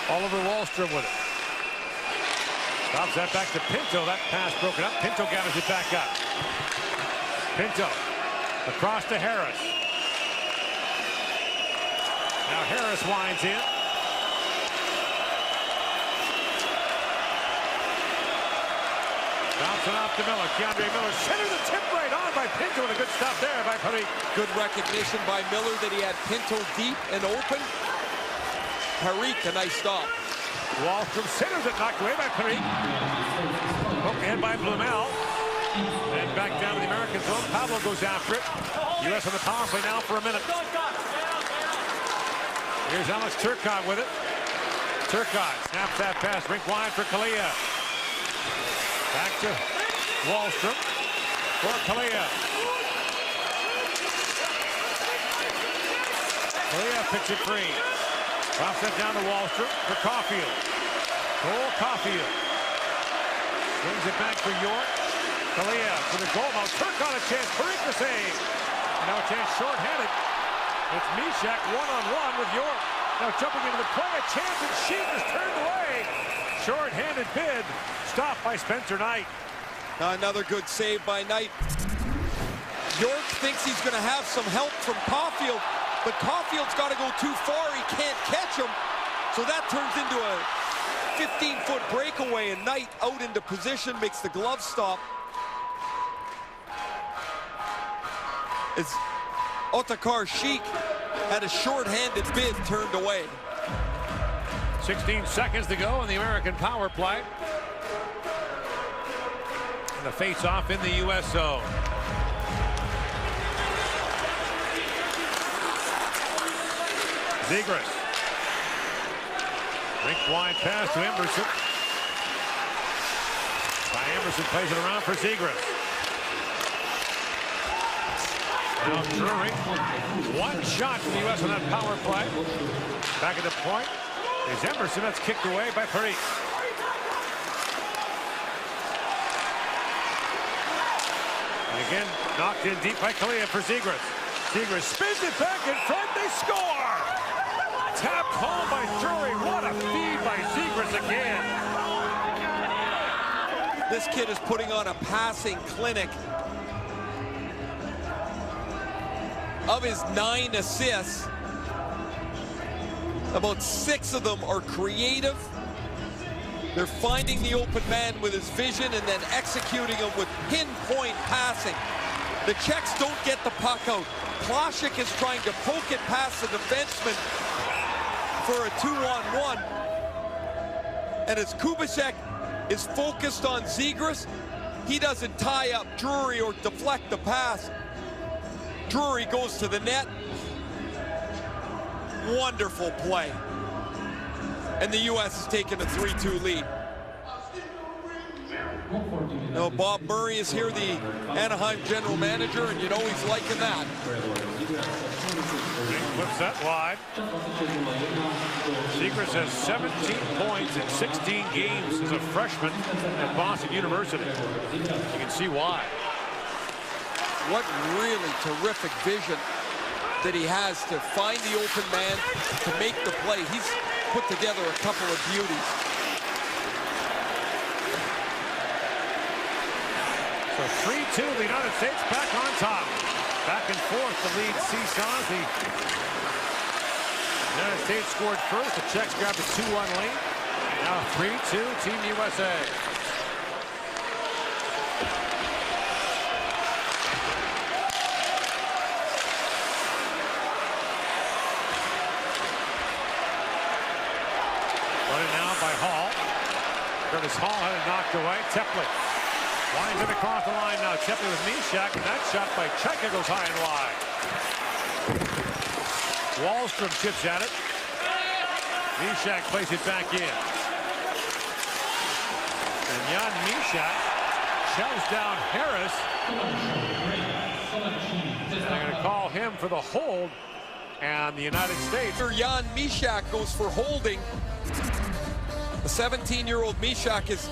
Oliver Wallstrom with it. Stops that back to Pinto. That pass broken up. Pinto gathers it back up. Pinto across to Harris. Now Harris winds in. Bouncing off to Miller. DeAndre Miller centered the tip right on by Pinto, with a good stop there by Parikh. Good recognition by Miller that he had Pinto deep and open. Parikh, a nice stop. Wallstrom centers it, knocked away by Parikh. Poked in by Blumel. And back down to the American zone. Pablo goes after it. U.S. on the power play now for a minute. Here's Alex Turcotte with it. Turcotte snaps that pass, rink wide for Kalea. Back to Wallstrom for Kalea. Kalea picks it free. Drops that down to Wallstrom for Caulfield. Cole Caulfield. Swings it back for York. Kalea for the goal. Now Turcotte a chance. Parikh the save. And now a chance short-handed. It's Mishak one-on-one with York. Now jumping into the play. A chance, and Sheet is turned away. Short-handed bid. Stopped by Spencer Knight. Another good save by Knight. York thinks he's going to have some help from Caulfield, but Caulfield's got to go too far. He can't catch him. So that turns into a 15-foot breakaway, and Knight out into position, makes the glove stop. As Otakar Sheik had a short-handed bid turned away. 16 seconds to go in the American power play. And the face-off in the U.S. zone. Zegras. Rink wide pass to Emerson. Emerson plays it around for Zegras. Now Drury. One shot for the U.S. on that power play. Back at the point is Emerson. That's kicked away by Parikh. And again, knocked in deep by Kaliyev for Zegras. Zegras spins it back in front. They score! Tapped home by Drury. What a feed by Zegras again. This kid is putting on a passing clinic. Of his 9 assists, about 6 of them are creative. They're finding the open man with his vision and then executing them with pinpoint passing. The Czechs don't get the puck out. Plasik is trying to poke it past the defenseman for a 2-on-1. And as Kubasek is focused on Zegras, he doesn't tie up Drury or deflect the pass. Drury goes to the net. Wonderful play. And the U.S. has taken a 3-2 lead. Now Bob Murray is here, the Anaheim general manager, and you know he's liking that. Flips that wide. Zegras has 17 points in 16 games as a freshman at Boston University. You can see why. What really terrific vision that he has to find the open man, to make the play. He's put together a couple of beauties. So 3-2, the United States back on top. Back and forth, the lead seesaws. The United States scored first. The Czechs grabbed a 2-1 lead. Now 3-2, Team USA. Running now by Hall. Curtis Hall had it knocked away. Tepley winds it across the line now. Tepley with Mishak, and that shot by Czech goes high and wide. Wallstrom chips at it. Mishak plays it back in. And Jan Mishak shoves down Harris. They're going to call him for the hold. And the United States. Jan Mishak goes for holding. The 17-year-old Mishak has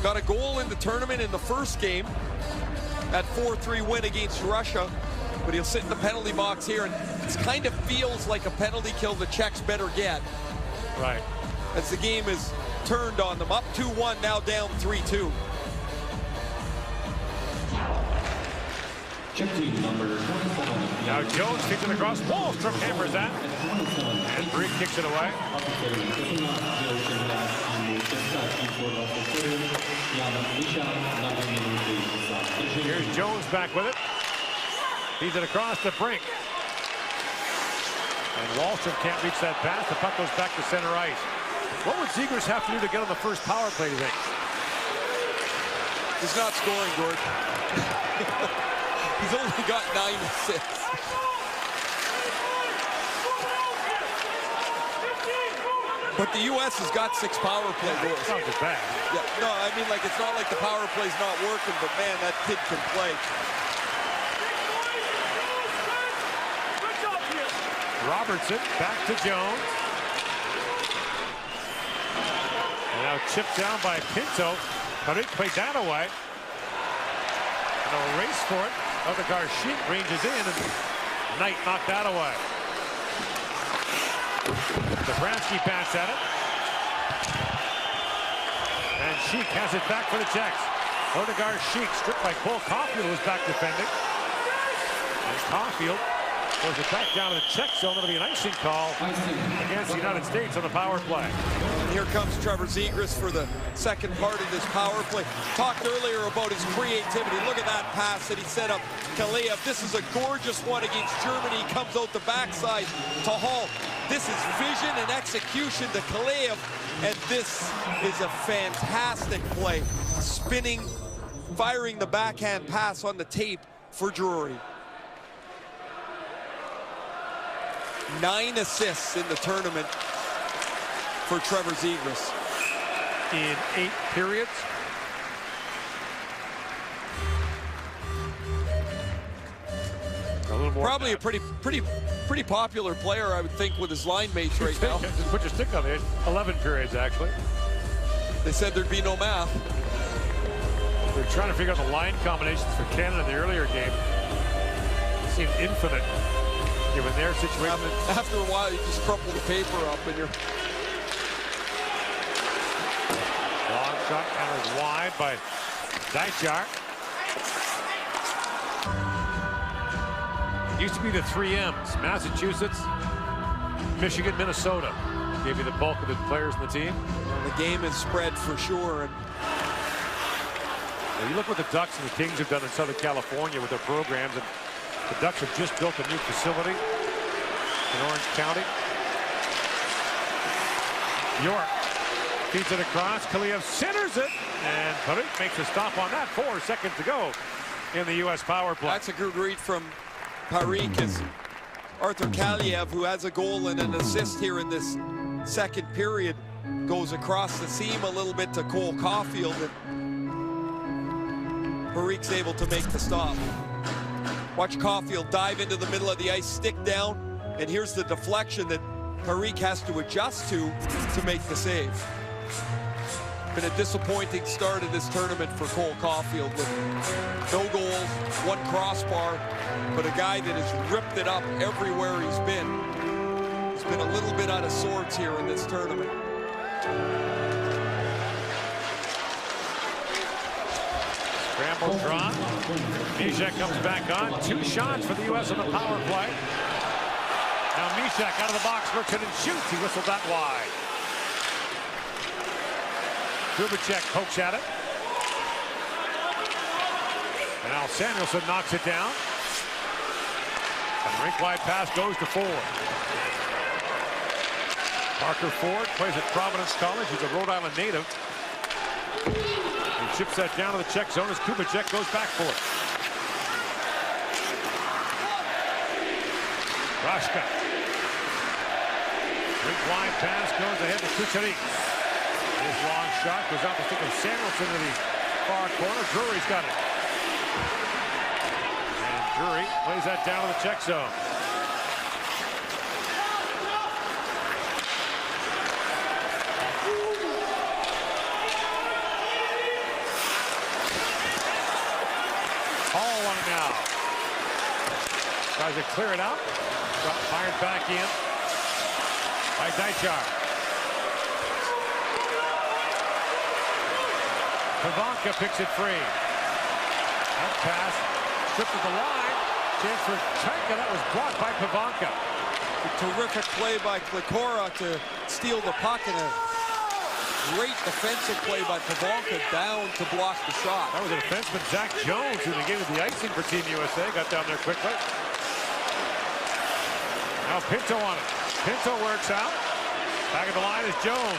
got a goal in the tournament in the first game. That 4-3 win against Russia. But he'll sit in the penalty box here, and it kind of feels like a penalty kill the Czechs better get. Right. As the game is turned on them. Up 2-1, now down 3-2. Czech team number 27. Now Jones kicks it across. Wallstrom hammers that. And Bree kicks it away. Here's Jones back with it. Feeds it across the brink. And Wallstrom can't reach that pass. The puck goes back to center ice. What would Zegras have to do to get on the first power play, do you think? He's not scoring, Gord. He's only got 9 assists. But the U.S. has got 6 power play goals. It's not bad. Yeah, no, I mean, like, it's not like the power play's not working, but man, that kid can play. Robertson back to Jones. And now chipped down by Pinto. Parikh played that away. And a race for it. Odegaard Sheik ranges in, and Knight knocked that away. Zabransky pass at it. And Sheik has it back for the Czechs. Odegaard Sheik stripped by Cole Caulfield, who was back defending. And Caulfield goes it back down to the Czech zone. It'll be an icing call against the United States on the power play. And here comes Trevor Zegras for the second part of this power play. Talked earlier about his creativity. Look at that pass that he set up Kaliyev. This is a gorgeous one against Germany. He comes out the backside to Hall. This is vision and execution to Kaliyev. And this is a fantastic play. Spinning, firing the backhand pass on the tape for Drury. 9 assists in the tournament for Trevor Zegras. In 8 periods. A little more. Probably a pretty popular player, I would think, with his line mates right now. Just put your stick on it. 11 periods, actually. They said thered be no math. They're trying to figure out the line combinations for Canada in the earlier game. It seemed infinite, given their situation. After a while, you just crumple the paper up and you're... Long shot countered wide by Deichar. Used to be the 3 M's: Massachusetts, Michigan, Minnesota. Gave you the bulk of the players in the team. The game is spread for sure. And well, you look what the Ducks and the Kings have done in Southern California with their programs, and the Ducks have just built a new facility in Orange County. York feeds it across. Kaliev centers it, and Parik makes a stop on that. 4 seconds to go in the U.S. power play. that's a good read from Parik, as Arthur Kaliev, who has a goal and an assist here in this second period, goes across the seam a little bit to Cole Caulfield, and Parik's able to make the stop. Watch Caulfield dive into the middle of the ice, stick down, and here's the deflection that Parik has to adjust to make the save. Been a disappointing start of this tournament for Cole Caulfield, with no goals, 1 crossbar, but a guy that has ripped it up everywhere he's been. He's been a little bit out of sorts here in this tournament. Scramble draw. Mishak comes back on. 2 shots for the U.S. on the power play. Now Mishak out of the box, looks it and shoots. He whistled that wide. Kubicek pokes at it. And Al Samuelson knocks it down. And rink-wide pass goes to Ford. Parker Ford plays at Providence College. He's a Rhode Island native. He chips that down to the Czech zone as Kubicek goes back for it. Rashka. Rink-wide pass goes ahead to Kucherik. His long shot goes off the stick of Samuelson to the far corner. Drury's got it. And Drury plays that down to the Czech zone. Hall on it now. Tries to clear it out. Got fired back in by Deichar. Pavanka picks it free. That pass stripped at the line. Chance for Tanka. That was blocked by Pavanka. A terrific play by Klikora to steal the puck, and a great defensive play by Pavanka down to block the shot. That was a defenseman, Zach Jones, who negated the icing for Team USA. Got down there quickly. Now Pinto on it. Pinto works out. Back of the line is Jones.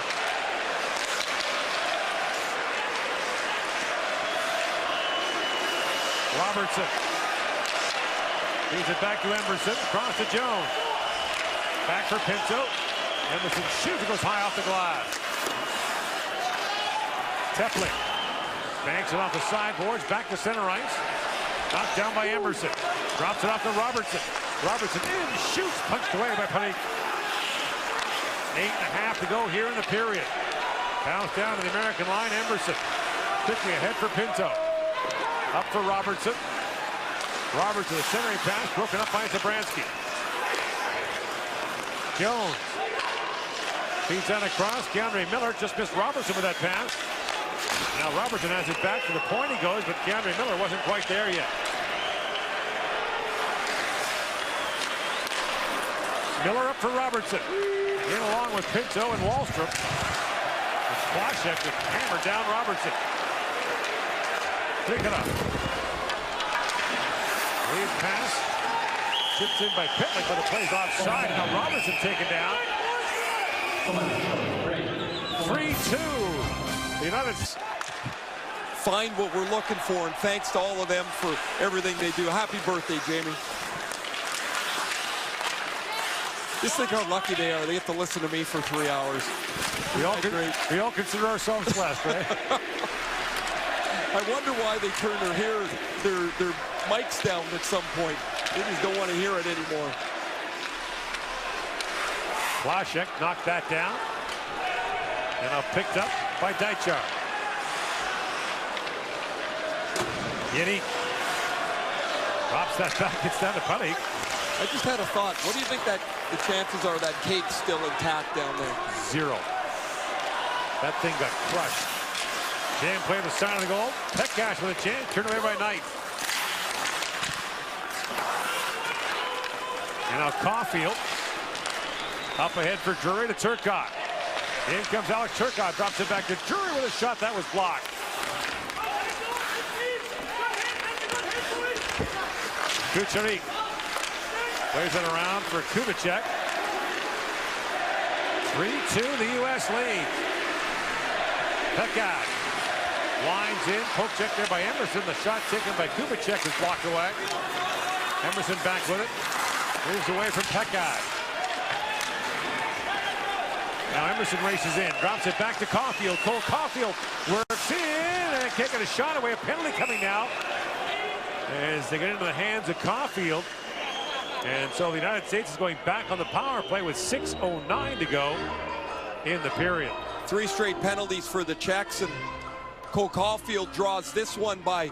Robertson feeds it back to Emerson, across to Jones. Back for Pinto. Emerson shoots, it goes high off the glass. Teplik banks it off the sideboards, back to center ice. Knocked down by Emerson. Drops it off to Robertson. Robertson in, shoots, punched away by Panik. 8.5 to go here in the period. Bounce down to the American line, Emerson. Quickly ahead for Pinto. Up for Robertson. Robertson, the centering pass, broken up by Zabransky. Jones feeds that across. Keandre Miller just missed Robertson with that pass. Now Robertson has it back to the point he goes, but Keandre Miller wasn't quite there yet. Miller up for Robertson. In along with Pinto and Wallstrom. And Splasek just hammered down Robertson. Pick it up. Lead pass. Chipped in by Pitlick, but it plays offside. Now Robertson taken down. 3-2. The United States find what we're looking for, and thanks to all of them for everything they do. Happy birthday, Jamie. Just think how lucky they are. They get to listen to me for 3 hours. We all consider ourselves blessed, right? I wonder why they turn their mics down at some point. They just don't want to hear it anymore. Blasek knocked that down. And now picked up by Daichar. Yeni drops that back, gets down to Parik. I just had a thought. What do you think that the chances are that cake's still intact down there? 0. That thing got crushed. Jam play the side of the goal. Petcash with a chance. Turned away by Knight. And now Caulfield. Up ahead for Drury to Turcotte. In comes Alex Turcotte. Drops it back to Drury with a shot that was blocked. Kucherik plays it around for Kubicek. 3-2 the U.S. lead. Petcash winds in. Poke check there by Emerson. The shot taken by Kubicek is blocked away. Emerson back with it. Moves away from Petcash. Now Emerson races in. Drops it back to Caulfield. Cole Caulfield works in and can't get a shot away. A penalty coming now as they get into the hands of Caulfield. And so the United States is going back on the power play with 6:09 to go in the period. 3 straight penalties for the Czechs, and Cole Caulfield draws this one by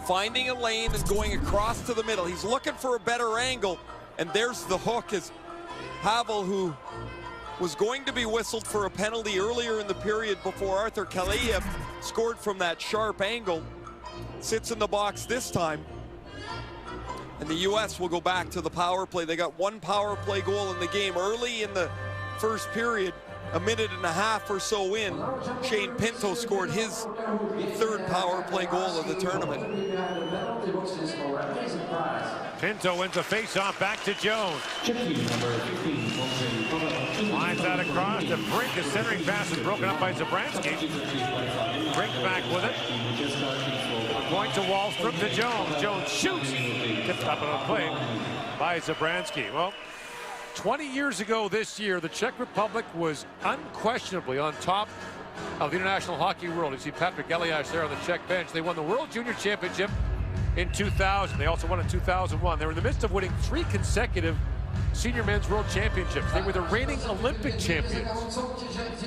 finding a lane and going across to the middle. He's looking for a better angle, and there's the hook as Havel, who was going to be whistled for a penalty earlier in the period before Arthur Kaleyev scored from that sharp angle, sits in the box this time. And the U.S. will go back to the power play. They got 1 power play goal in the game early in the first period. A minute and a half or so in, Shane Pinto scored his 3rd power play goal of the tournament. Pinto wins the face-off back to Jones. Lines that across. The Brink, is centering pass is broken up by Zabransky. Brink back with it. Point to Wallstrom to Jones. Jones shoots. Tipped up on a play by Zabransky. Well, 20 years ago this year, the Czech Republic was unquestionably on top of the international hockey world. You see Patrick Elias there on the Czech bench. They won the World Junior Championship in 2000. They also won in 2001. They were in the midst of winning 3 consecutive senior men's world championships. They were the reigning Olympic champions.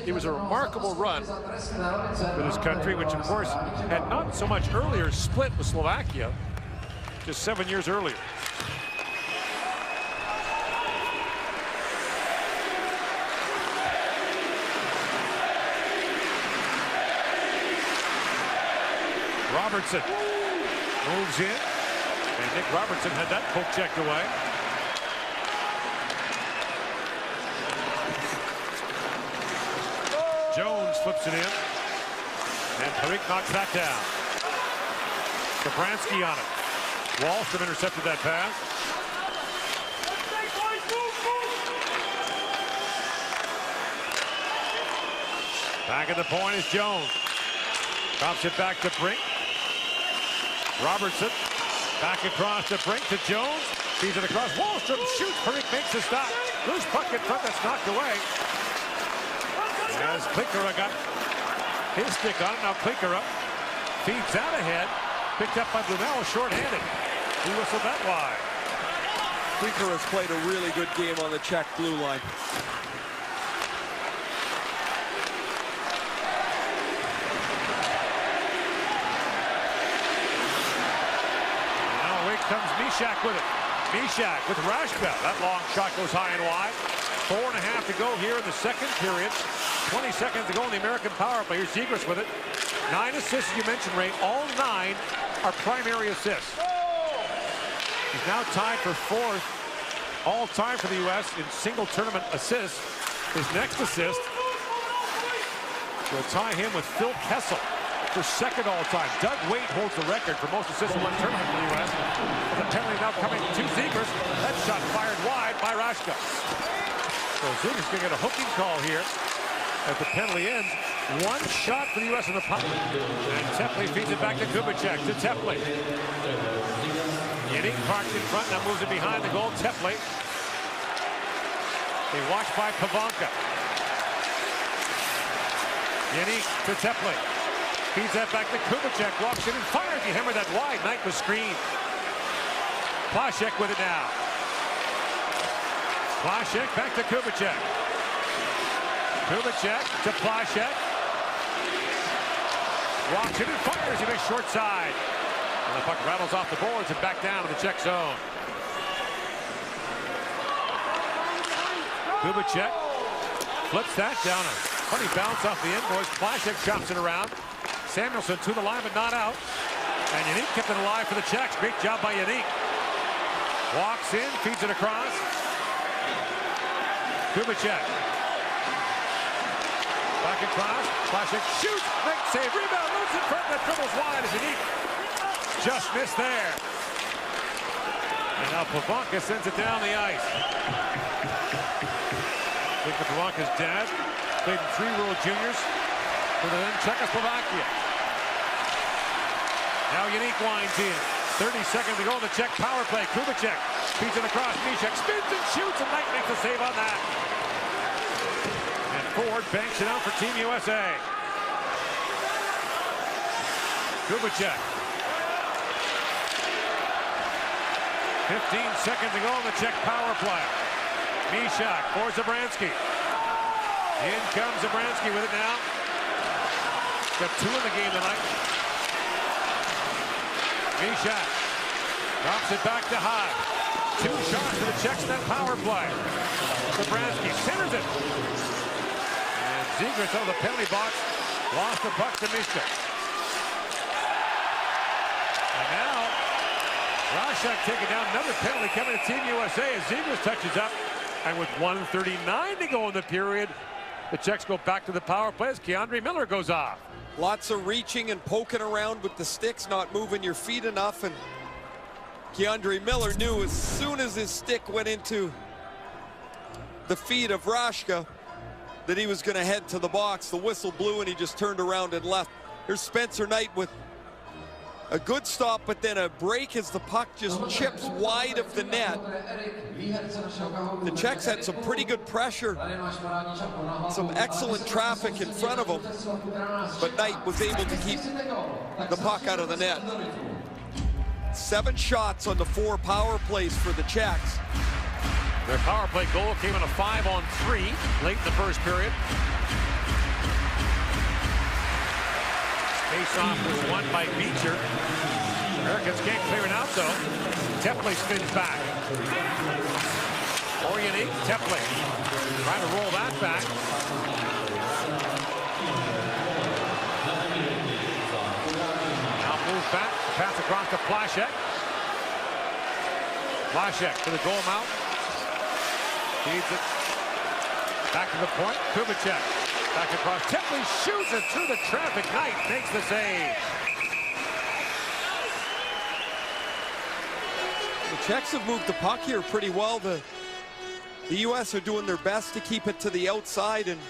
It was a remarkable run for this country, which of course had not so much earlier split with Slovakia, just 7 years earlier. Robertson moves in, and Nick Robertson had that poke checked away. Jones flips it in, and Parik knocks that down. Zabransky on it. Wallstrom intercepted that pass. Back at the point is Jones. Drops it back to Brink. Robertson back across to Brink to Jones. Feeds it across. Wallstrom shoots. Parik makes the stop. Loose puck in front that's knocked away. As Plinkara got his stick on it. Now Plinkara feeds out ahead. Picked up by Blumel, short-handed. He whistled that wide. Plinkara has played a really good game on the Czech blue line. Comes Mishak with it. Mishak with Rashka. That long shot goes high and wide. 4.5 to go here in the second period. 20 seconds to go in the American power play. Here's Zegras with it. 9 assists, as you mentioned, Ray. All 9 are primary assists. He's now tied for 4th all-time for the U.S. in single tournament assists. His next assist will tie him with Phil Kessel for 2nd all-time. Doug Waite holds the record for most assists in one tournament for the U.S. With the penalty now coming to Zegras. That shot fired wide by Rashka. So Zegras going to get a hooking call here as the penalty ends. 1 shot for the U.S. in the puck. And Tepley feeds it back to Kubicek, to Tepley. Yeni parked in front, now moves it behind the goal. Tepley They watch by Pavanka. Yannick to Tepley. Feeds that back to Kubicek. Walks in and fires. He hammered that wide. Knight was screened. Plasek with it now. Plasek back to Kubicek. Kubicek to Plasek. Walks in and fires. He makes short side. And the puck rattles off the boards and back down to the Czech zone. Kubicek flips that down. A funny bounce off the end boards. Plasek chops it around. Samuelsson to the line, but not out. And Yannick kept it alive for the Czechs. Great job by Yannick. Walks in, feeds it across. Kubicek. Back across. Plasek shoots. Great save. Rebound. Moves in front. That dribbles wide as Yannick just missed there. And now Pavanka sends it down the ice. Victor Pavanka's dad played in 3 World Juniors for the then Czechoslovakia. Now Yannick winds in. 30 seconds to go in the Czech power play. Kubicek feeds it across. Mishek spins and shoots, and Knight makes a save on that. And Ford banks it out for Team USA. Kubicek. 15 seconds to go in the Czech power play. Mishak for Zabransky. In comes Zabransky with it now. Got 2 in the game tonight. Mishak drops it back to High. 2 shots to the Czechs in that power play. Zabransky centers it. And Zegras out of the penalty box. Lost the puck to Mishak. And now Rashak taking down another penalty coming to Team USA as Zegras touches up. And with 1:39 to go in the period, the Czechs go back to the power play as Keandre Miller goes off. Lots of reaching and poking around with the sticks, not moving your feet enough. And Keandre Miller knew as soon as his stick went into the feet of Rashka that he was going to head to the box. The whistle blew and he just turned around and left. Here's Spencer Knight with a good stop, but then a break as the puck just chips wide of the net. The Czechs had some pretty good pressure, some excellent traffic in front of them, but Knight was able to keep the puck out of the net. 7 shots on the 4 power plays for the Czechs. Their power play goal came in a 5-on-3 late in the first period. Face-off was won by Beecher. Americans can't clear it out, though. Tepley spins back. Or Yannick, Tepley trying to roll that back. Now move back, pass across to Plasek. Plasek to the goal mouth. Feeds it back to the point. Kubicek. Back across. Tepley shoots it through the traffic. Knight makes the save. The Czechs have moved the puck here pretty well. The U.S. are doing their best to keep it to the outside, and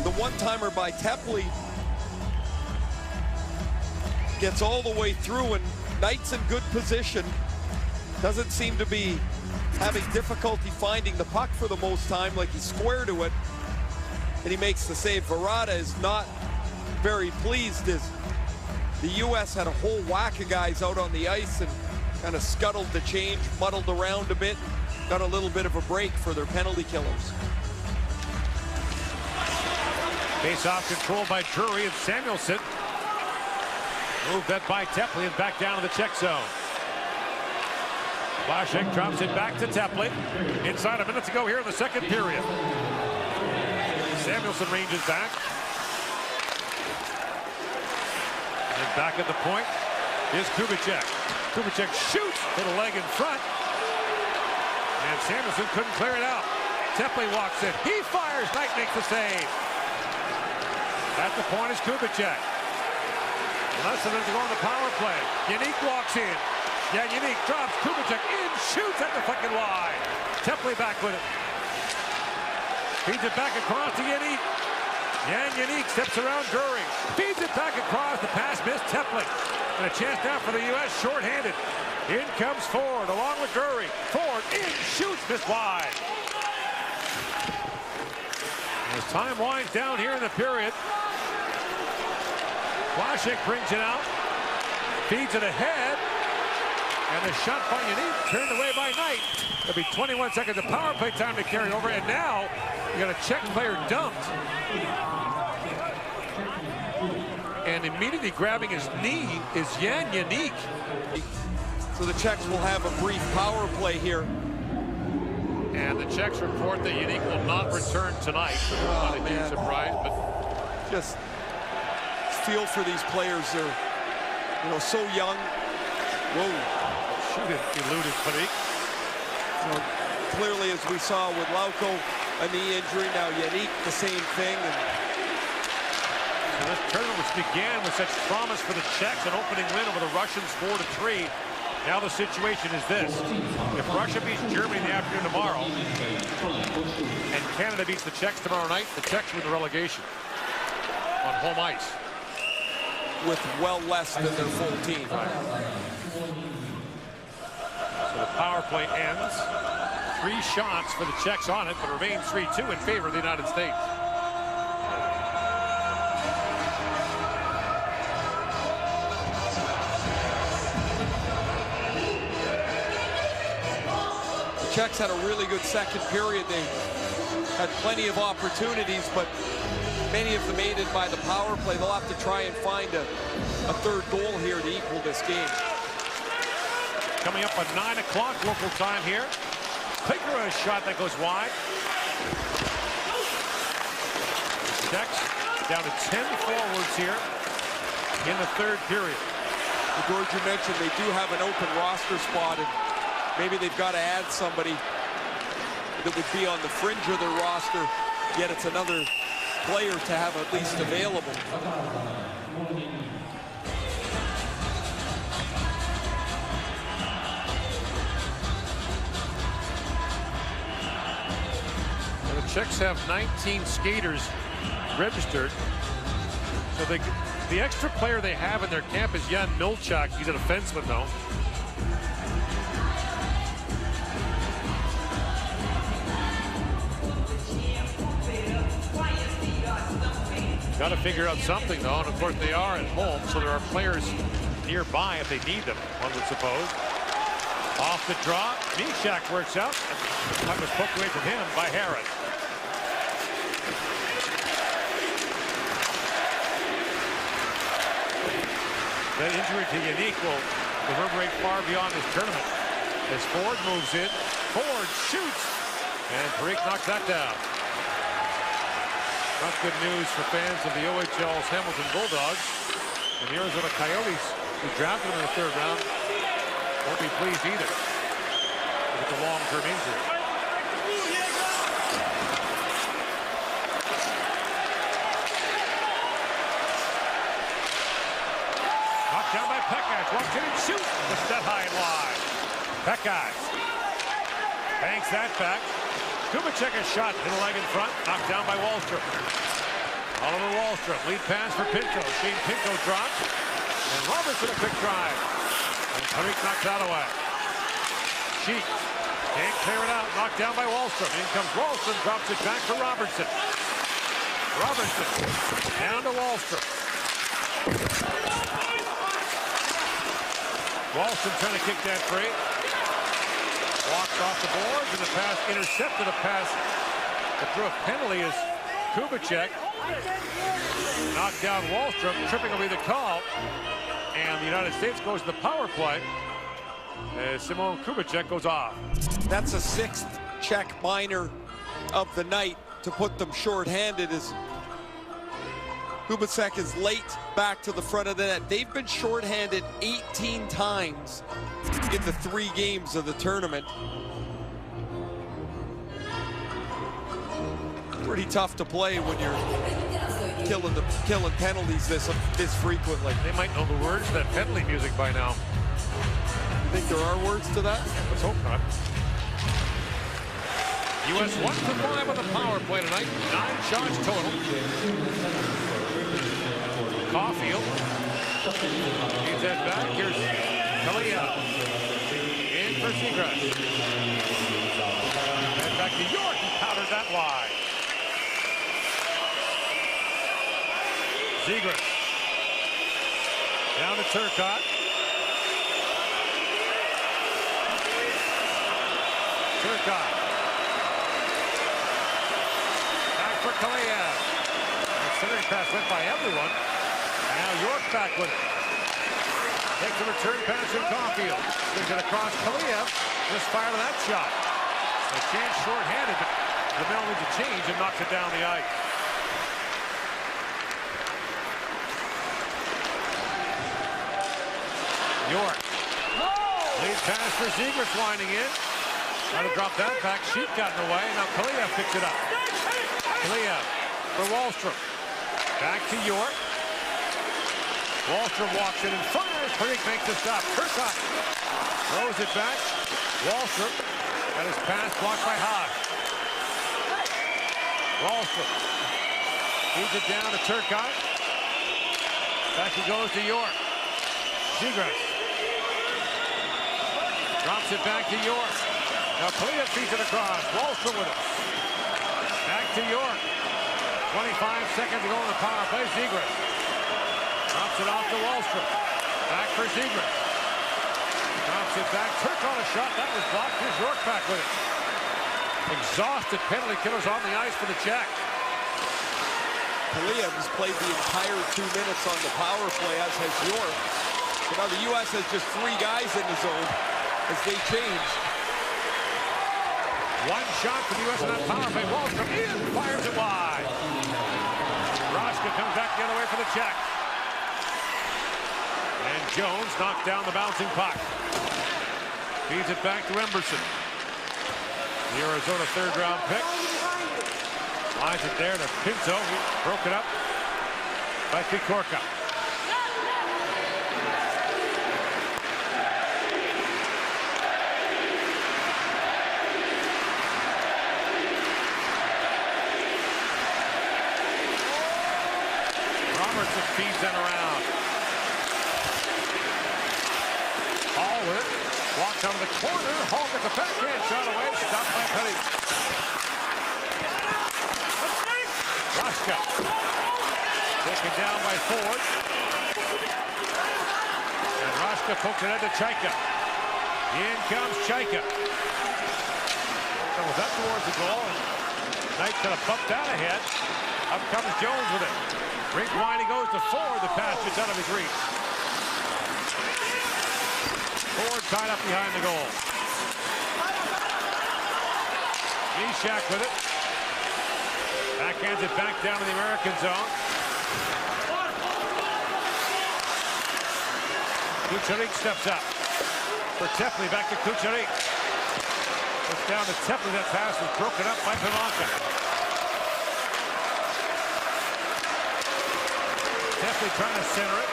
the one-timer by Tepley gets all the way through, and Knight's in good position. Doesn't seem to be having difficulty finding the puck for the most time, like he's square to it. And he makes the save. Verada is not very pleased as the U.S. had a whole whack of guys out on the ice and kind of scuttled the change, muddled around a bit, got a little bit of a break for their penalty killers. Face-off controlled by Drury and Samuelsson. Moved that by Tepley and back down to the Czech zone. Plasek drops it back to Tepley. Inside a minute to go here in the second period. Samuelsson ranges back. And back at the point is Kubicek. Kubicek shoots to the leg in front. And Samuelsson couldn't clear it out. Tepley walks in. He fires. Knight makes the save. At the point is Kubicek. Less than to go on the power play. Yannick walks in. Yeah, Yannick drops. Kubicek in. Shoots at the fucking wide. Tepley back with it. Feeds it back across to Yannick. And Yannick steps around Drury. Feeds it back across. The pass missed Tepley. And a chance now for the U.S. shorthanded. In comes Ford along with Drury. Ford in, shoots, missed wide. Time winds down here in the period. Vlasic brings it out. Feeds it ahead. And the shot by Yannick turned away by Knight. There'll be 21 seconds of power play time to carry over. And now you got a Czech player dumped. And immediately grabbing his knee is Yannick. So the Czechs will have a brief power play here. And the Czechs report that Yannick will not return tonight. Not a huge surprise, but just feel for these players. They're, you know, so young. Whoa. Shoot it, eluded Parik. You know, clearly, as we saw with Lauko, a knee injury. Now Yannick, the same thing. And so this tournament, which began with such promise for the Czechs, an opening win over the Russians 4-3. Now the situation is this. If Russia beats Germany in the afternoon tomorrow, and Canada beats the Czechs tomorrow night, the Czechs win the relegation on home ice. With well less than their full team. So the power play ends. 3 shots for the Czechs on it, but remains 3-2 in favor of the United States. The Czechs had a really good second period. They had plenty of opportunities, but many of them aided by the power play. They'll have to try and find a third goal here to equal this game. Coming up at 9 o'clock local time here. Clicker, a shot that goes wide. Czechs down to 10 forwards here in the third period. George, you mentioned they do have an open roster spot, and maybe they've got to add somebody that would be on the fringe of their roster, yet it's another player to have at least available. And the Czechs have 19 skaters registered. So the extra player they have in their camp is Jan Milchak. He's a defenseman though. Got to figure out something, though, and of course they are at home, so there are players nearby if they need them, one would suppose. Off the draw, Mishak works out. That was poked away from him by Harris. That injury to Yannick will reverberate far beyond this tournament. As Ford moves in, Ford shoots, and Parik knocks that down. Not good news for fans of the OHL's Hamilton Bulldogs. And the Arizona Coyotes, who drafted him in the third round, won't be pleased either with the long-term injury. Knocked down by Pekas. Walks in and shoots. Puts that high and wide. Pekas banks that back. Kubicek a shot to the leg in front, knocked down by Wallstrom. Oliver Wallstrom, lead pass for Pinto. Shane Pinto drops, and Robertson a quick drive. And Parik knocks that away. Sheet can't clear it out, knocked down by Wallstrom. In comes Wallstrom, drops it back for Robertson. Robertson down to Wallstrom. Wallstrom trying to kick that free. Walks off the boards, and the pass intercepted. A pass that drew a penalty as Kubicek knocked down Wallstrom. Tripping will be the call, and the United States goes to the power play as Simon Kubicek goes off. That's a 6th Czech minor of the night to put them short-handed as Kubicek is late back to the front of the net. They've been short-handed 18 times in the 3 games of the tournament. Pretty tough to play when you're killing penalties this frequently. They might know the words to that penalty music by now. You think there are words to that? Let's hope not. U.S. 1 for 5 on the power play tonight. 9 shots total. Caulfield needs that back. Here's Kalia in for Seagrass. And back to York. He powdered that wide. Zegras. Down to Turcotte. Turcotte. Back for Kaliev. The centering pass went by everyone. Now York back with it. Takes a return pass from Caulfield. Brings it across Kaliev. Just fired that shot. A chance short-handed. The middle needs a change and knocks it down the ice. York. Lead pass for Zegras winding in. Trying to drop that back. Sheet got in the way. Now Kaliev picks it up. Kaliev for Wahlstrom. Back to York. Wahlstrom walks in and fires. Parik makes the stop. Turcotte throws it back. Wahlstrom got his pass blocked by Haas. Wahlstrom feeds it down to Turcotte. Back he goes to York. Zegras drops it back to York. Now Kaliev feeds it across. Wahlstrom with it. Back to York. 25 seconds to go in the power play. Zegras drops it off to Wahlstrom. Back for Zegras. Drops it back. Turcotte a shot. That was blocked. Here's York back with it. Exhausted penalty killers on the ice for the Czech. Kaliev has played the entire 2 minutes on the power play, as has York. So now the U.S. has just 3 guys in the zone as they change. One shot for the U.S. on that power play. Wahlstrom in, fires it wide. Roska comes back the other way for the Czech. And Jones knocked down the bouncing puck. Feeds it back to Emberson. The Arizona third-round pick. Lines it there to Pinto. He broke it up by Pikorka. Robertson feeds that around. Hall with it. Walks out of the corner. Hall gets a backhand shot away. Stopped by Petty. Roska. Taken down by Ford. And Roska pokes it into Chaika. In comes Chaika. So was up towards the goal. Knight kind of bumped out ahead. Up comes Jones with it. Rink wide, he goes to Ford. The pass gets out of his reach. Ford tied up behind the goal. Ishak with it. Backhands it back down to the American zone. Kucherik steps up. For Tefley, back to Kucherik. It's down to Tefley. That pass was broken up by Pivanka. Tefley trying to center it.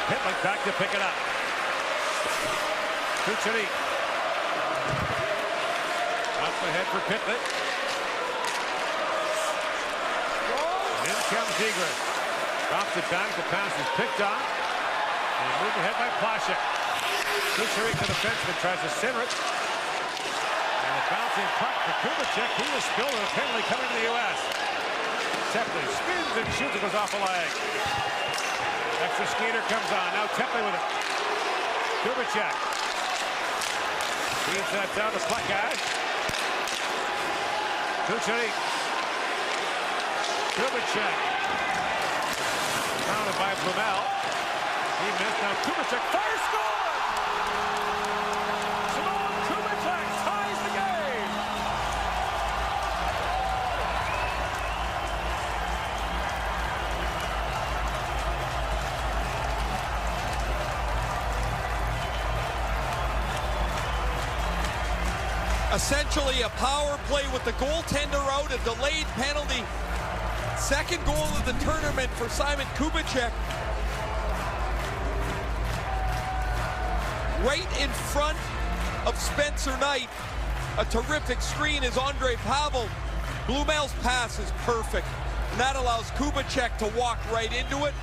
Pitlick back to pick it up. Kucherik. Up ahead for Pitlick. And in comes Zegras. Drops it back. The pass is picked on. And moved ahead by Plaschek. Kucherik, the defenseman, tries to center it. And a bouncing puck for Kubicek. He was spilled with a penalty coming to the U.S. Tefley spins and shoots. It goes off a leg. Extra skater comes on. Now Tefley with it. Kubicek. Feeds that down to Plekas. Kucherik. Kubicek. Pounded by Blumel. He missed. Now Kubicek fires, score! Simon Kubicek ties the game. Essentially a power play with the goaltender out, a delayed penalty. Second goal of the tournament for Simon Kubicek. Right in front of Spencer Knight. A terrific screen is Andre Pavel. Blumel's pass is perfect. And that allows Kubicek to walk right into it.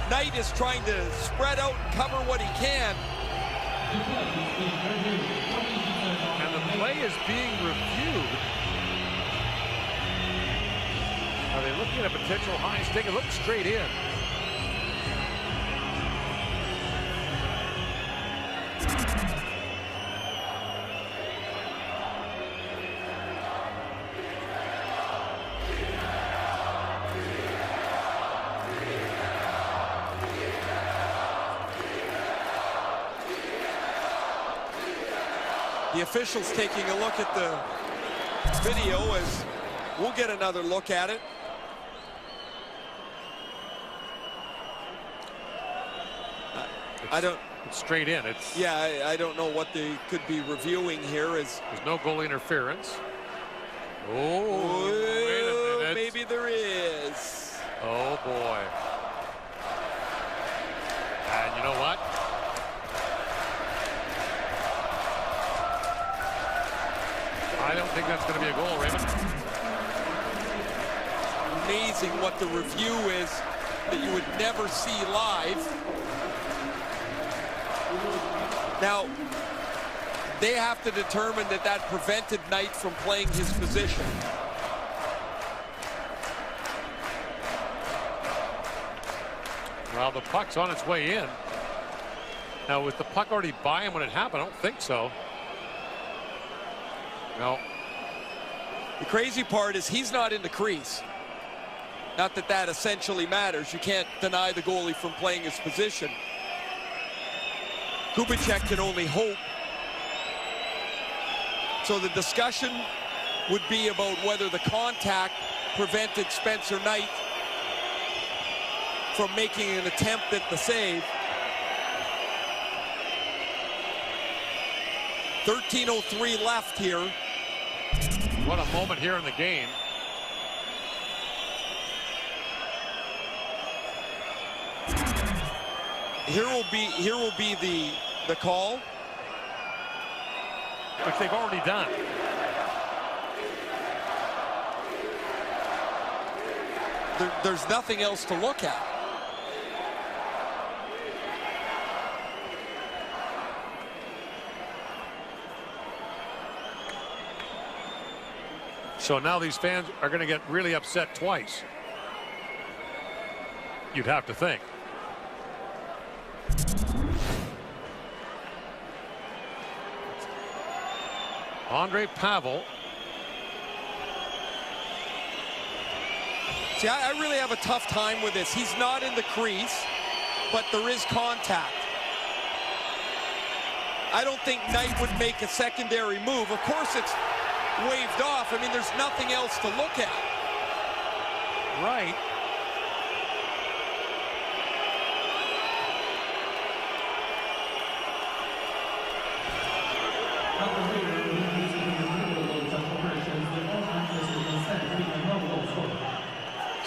Knight is trying to spread out and cover what he can. And the play is being reviewed. Are they looking at a potential high stick? It looks straight in. The officials taking a look at the video as we'll get another look at it. It's straight in. It's I don't know what they could be reviewing here. There's no goal interference. Oh, wait a minute. Maybe there is. Oh boy. And you know what? I don't think that's going to be a goal, Raymond. Amazing what the review is that you would never see live. Now, they have to determine that that prevented Knight from playing his position. Well, the puck's on its way in. Now, was the puck already by him when it happened? I don't think so. No. The crazy part is he's not in the crease. Not that that essentially matters. You can't deny the goalie from playing his position. Kubicek can only hope. So the discussion would be about whether the contact prevented Spencer Knight from making an attempt at the save. 13:03 left here. What a moment here in the game. Here will be the call, which they've already done. There's nothing else to look at. So now these fans are going to get really upset twice. You'd have to think. Andre Pavel. See, I really have a tough time with this. He's not in the crease, but there is contact. I don't think Knight would make a secondary move. Of course, it's waved off. I mean, there's nothing else to look at. Right.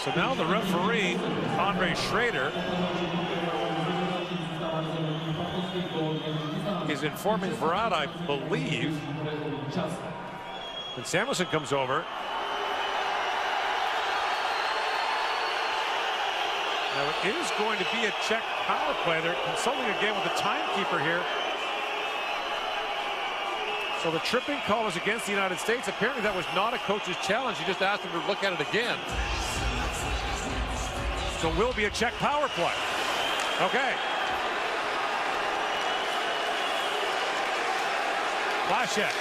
So now the referee, Andre Schrader, is informing Verad, I believe. And Samuelson comes over. Now it is going to be a Czech power play. They're consulting again with the timekeeper here. So the tripping call is against the United States. Apparently that was not a coach's challenge. He just asked him to look at it again. So will be a Czech power play. Okay. Plašek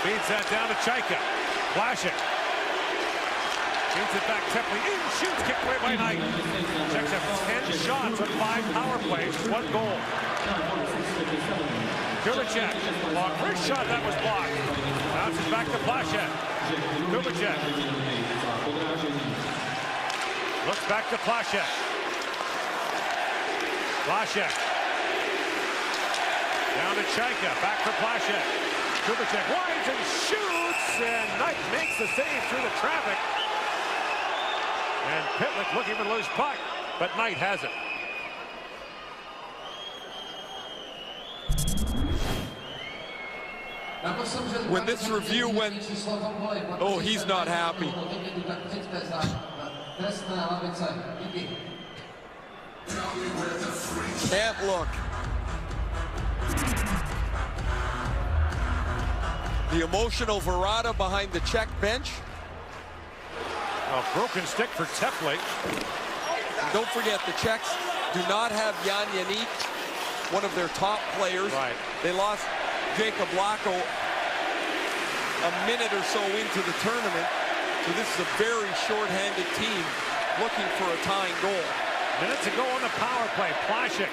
feeds that down to Chaika. Plašek feeds it back. Tepley in, shoots, kicked away by Knight. Czechs have 10 shots on 5 power plays, 1 goal. Kubicek, long first shot that was blocked. Bounces back to Plašek. Kubicek. Looks back to Plašek. Plašek. Down to Chaika. Back for Plašek. Kubicek winds and shoots. And Knight makes the save through the traffic. And Pitlick looking for the loose puck. But Knight has it. When this review went, oh, he's not happy. Can't look. The emotional Verada behind the Czech bench. A broken stick for Tepley. And don't forget, the Czechs do not have Jan Janic, one of their top players. Right. They lost Jacob Lacko a minute or so into the tournament. So this is a very short-handed team looking for a tying goal. Minute to go on the power play. Plaszek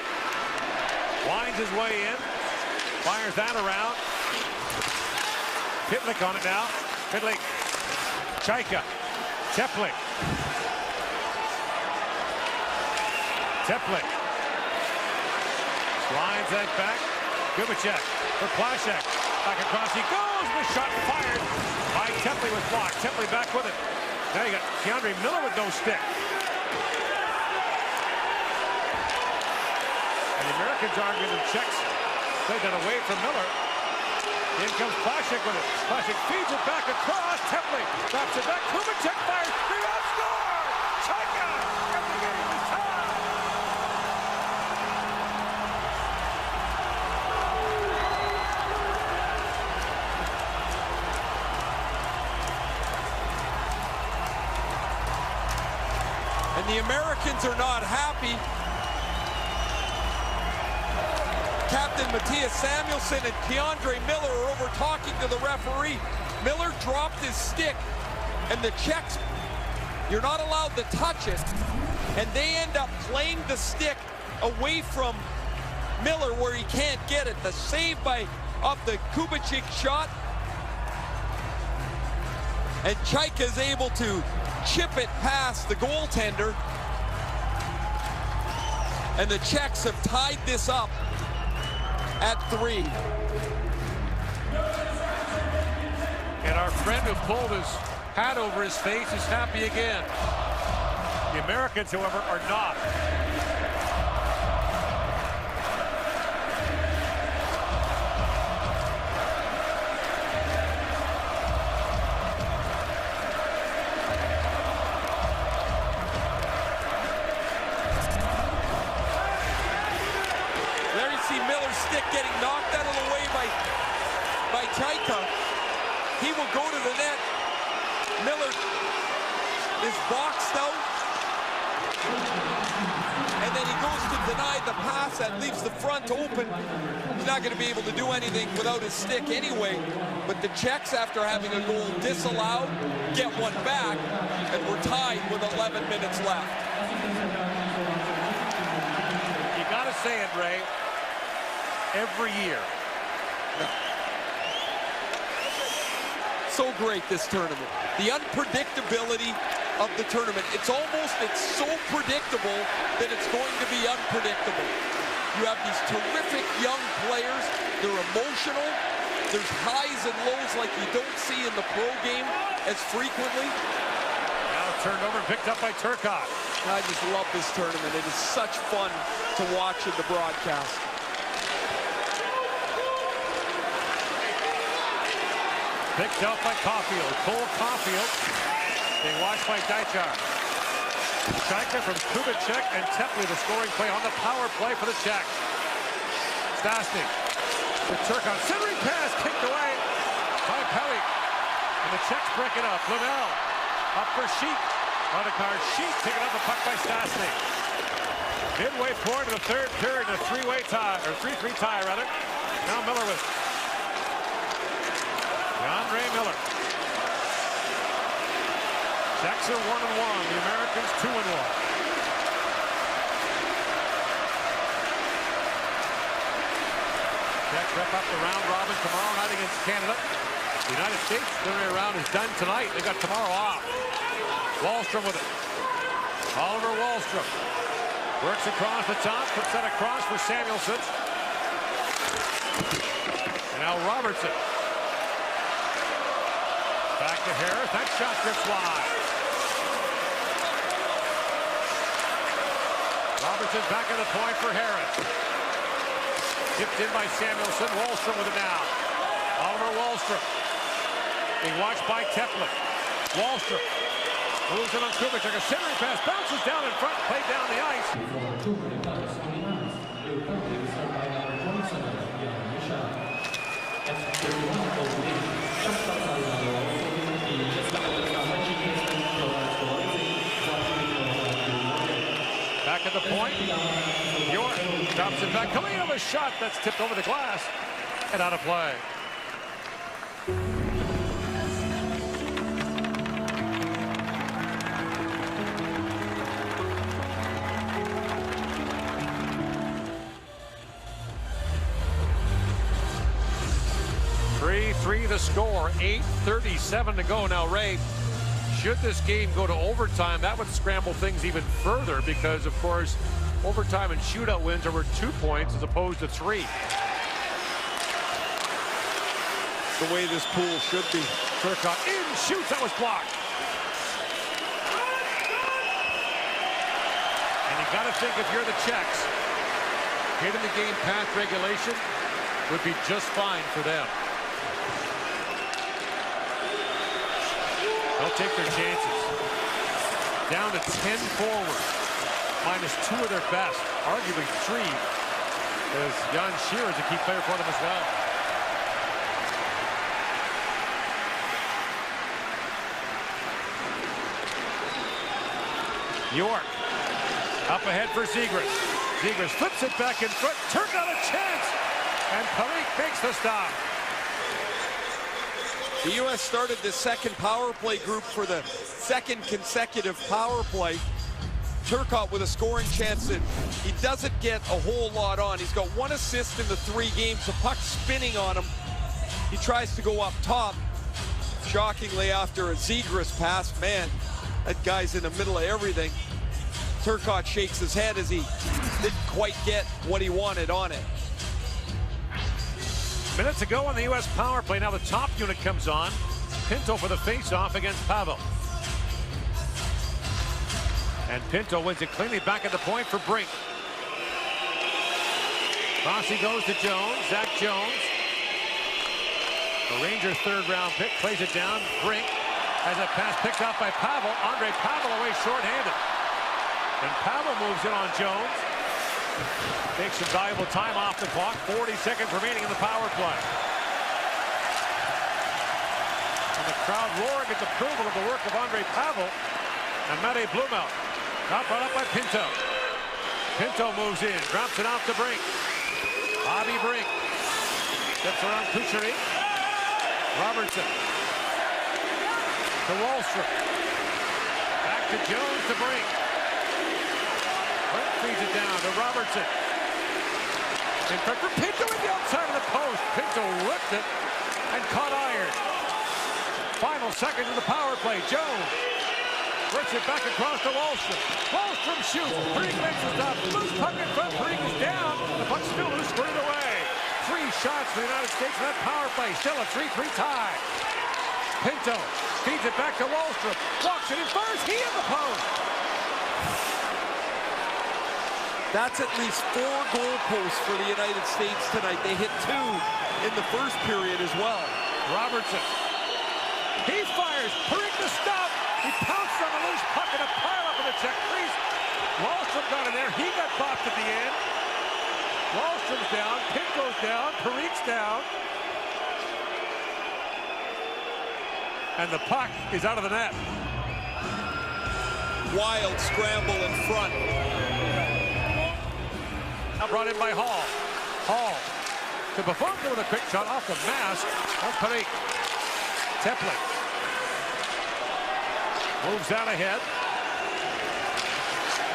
winds his way in. Fires that around. Pitlick on it now. Pitlick. Chaika. Tepley. Tepley. Slides that back. Kubicek for Plaszek. Back across he goes. The shot fired by Tepley was blocked. Tepley back with it. Now you got Keandre Miller with no stick. And the Americans arguing the Czechs played that away from Miller. In comes Plaszek with it. Plaszek feeds it back across. Tepley drops it back. Kubicek fires. Rebound score! Chaika! And the game is tied! And the Americans are not happy. Captain Matthias Samuelsson and Keandre Miller are over talking to the referee. Miller dropped his stick, and the Czechs, you're not allowed to touch it, and they end up playing the stick away from Miller where he can't get it. The save of the Kubicek shot, and Chaika is able to chip it past the goaltender, and the Czechs have tied this up at 3. And our friend who pulled his hat over his face is happy again. The Americans, however, are not. There you see Miller's stick getting knocked out of the way by Chaika. He will go to the net. Miller is boxed out. And then he goes to deny the pass that leaves the front open. He's not going to be able to do anything without his stick anyway. But the Czechs, after having a goal disallowed, get one back. And we're tied with 11 minutes left. You got to say it, Ray. Every year. So great, this tournament. The unpredictability of the tournament. It's so predictable that it's going to be unpredictable. You have these terrific young players. They're emotional. There's highs and lows like you don't see in the pro game as frequently. Now turned over and picked up by Turcotte. I just love this tournament. It is such fun to watch in the broadcast. Picked up by Caulfield. Cole Caulfield being watched by Deichar. Chaika from Kubicek and Tepley, the scoring play on the power play for the Czech. Stastny with Turcotte. Centering pass kicked away by Pelly. And the Czechs break it up. Linnell up for Sheet. On the card, Sheet picking up the puck by Stastny. Midway forward to the third period, a 3-way tie, or 3-3 tie rather. Now Miller with Keandre Miller. Czechs are 1-1. The Americans 2-1. Czechs wrap up the round robin tomorrow night against Canada. The United States preliminary round is done tonight. They got tomorrow off. Wallstrom with it. Oliver Wallstrom works across the top, puts that across for Samuelsson. And now Robertson. Back to Harris. That shot drifts wide. Robertson back at the point for Harris. Tipped in by Samuelsson. Wallstrom with it now. Oliver Wallstrom being watched by Tepley. Wallstrom moves it on Kubicek. A centering pass bounces down in front, played down the ice. at the point. York drops it back. Coming in with a shot that's tipped over the glass and out of play. The score, 8:37 to go. Now, Ray, should this game go to overtime, that would scramble things even further because, of course, overtime and shootout wins over 2 points as opposed to 3. The way this pool should be. Turcotte in, shoots, that was blocked. And you got to think if you're the Czechs, hitting the game past regulation would be just fine for them. They'll take their chances. Down to 10 forward. -2 of their best. Arguably 3. As Jan Shearer is a key player for them as well. York. Up ahead for Zegras. Zegras flips it back in front. Turned out a chance. And Parik makes the stop. The U.S. started the second power play group for the second consecutive power play. Turcotte with a scoring chance that he doesn't get a whole lot on. He's got 1 assist in the 3 games. The puck spinning on him. He tries to go up top. Shockingly, after a Zegras pass, man, that guy's in the middle of everything. Turcotte shakes his head as he didn't quite get what he wanted on it. Minutes ago on the U.S. power play. Now the top unit comes on. Pinto for the face-off against Pavel. And Pinto wins it cleanly back at the point for Brink. Rossi goes to Jones. Zach Jones. The Rangers' third-round pick plays it down. Brink has a pass picked up by Pavel. Andre Pavel away short-handed. And Pavel moves in on Jones. Takes some valuable time off the clock. 40 seconds remaining in the power play. And the crowd roaring its approval of the work of Andre Pavel and Matej Blumel. Not brought up by Pinto. Pinto moves in, drops it off to Brink. Bobby Brink steps around Kucherny. Robertson to Wallstrom. Back to Jones to Brink. Brink feeds it down to Robertson. In front for Pinto in the outside of the post. Pinto ripped it and caught iron. Final seconds of the power play. Jones works it back across to Wallstrom. Wallstrom shoots. Brink makes the stop. Loose puck in front. Brink is down. The puck's still loose. Squirted away. 3 shots for the United States in that power play. Still a 3-3 tie. Pinto feeds it back to Wallstrom. Walks it in first. He in the post. That's at least 4 goalposts for the United States tonight. They hit 2 in the first period as well. Robertson. He fires. Parik the stop. He pounced on the loose puck and a pile up in the Czech crease. Wallstrom got in there. He got bopped at the end. Wallstrom's down. Pinto's down. Parik's down. And the puck is out of the net. Wild scramble in front. Now brought in by Hall. Hall to Buffon with a quick shot off the mask of Parik. Teplin moves out ahead.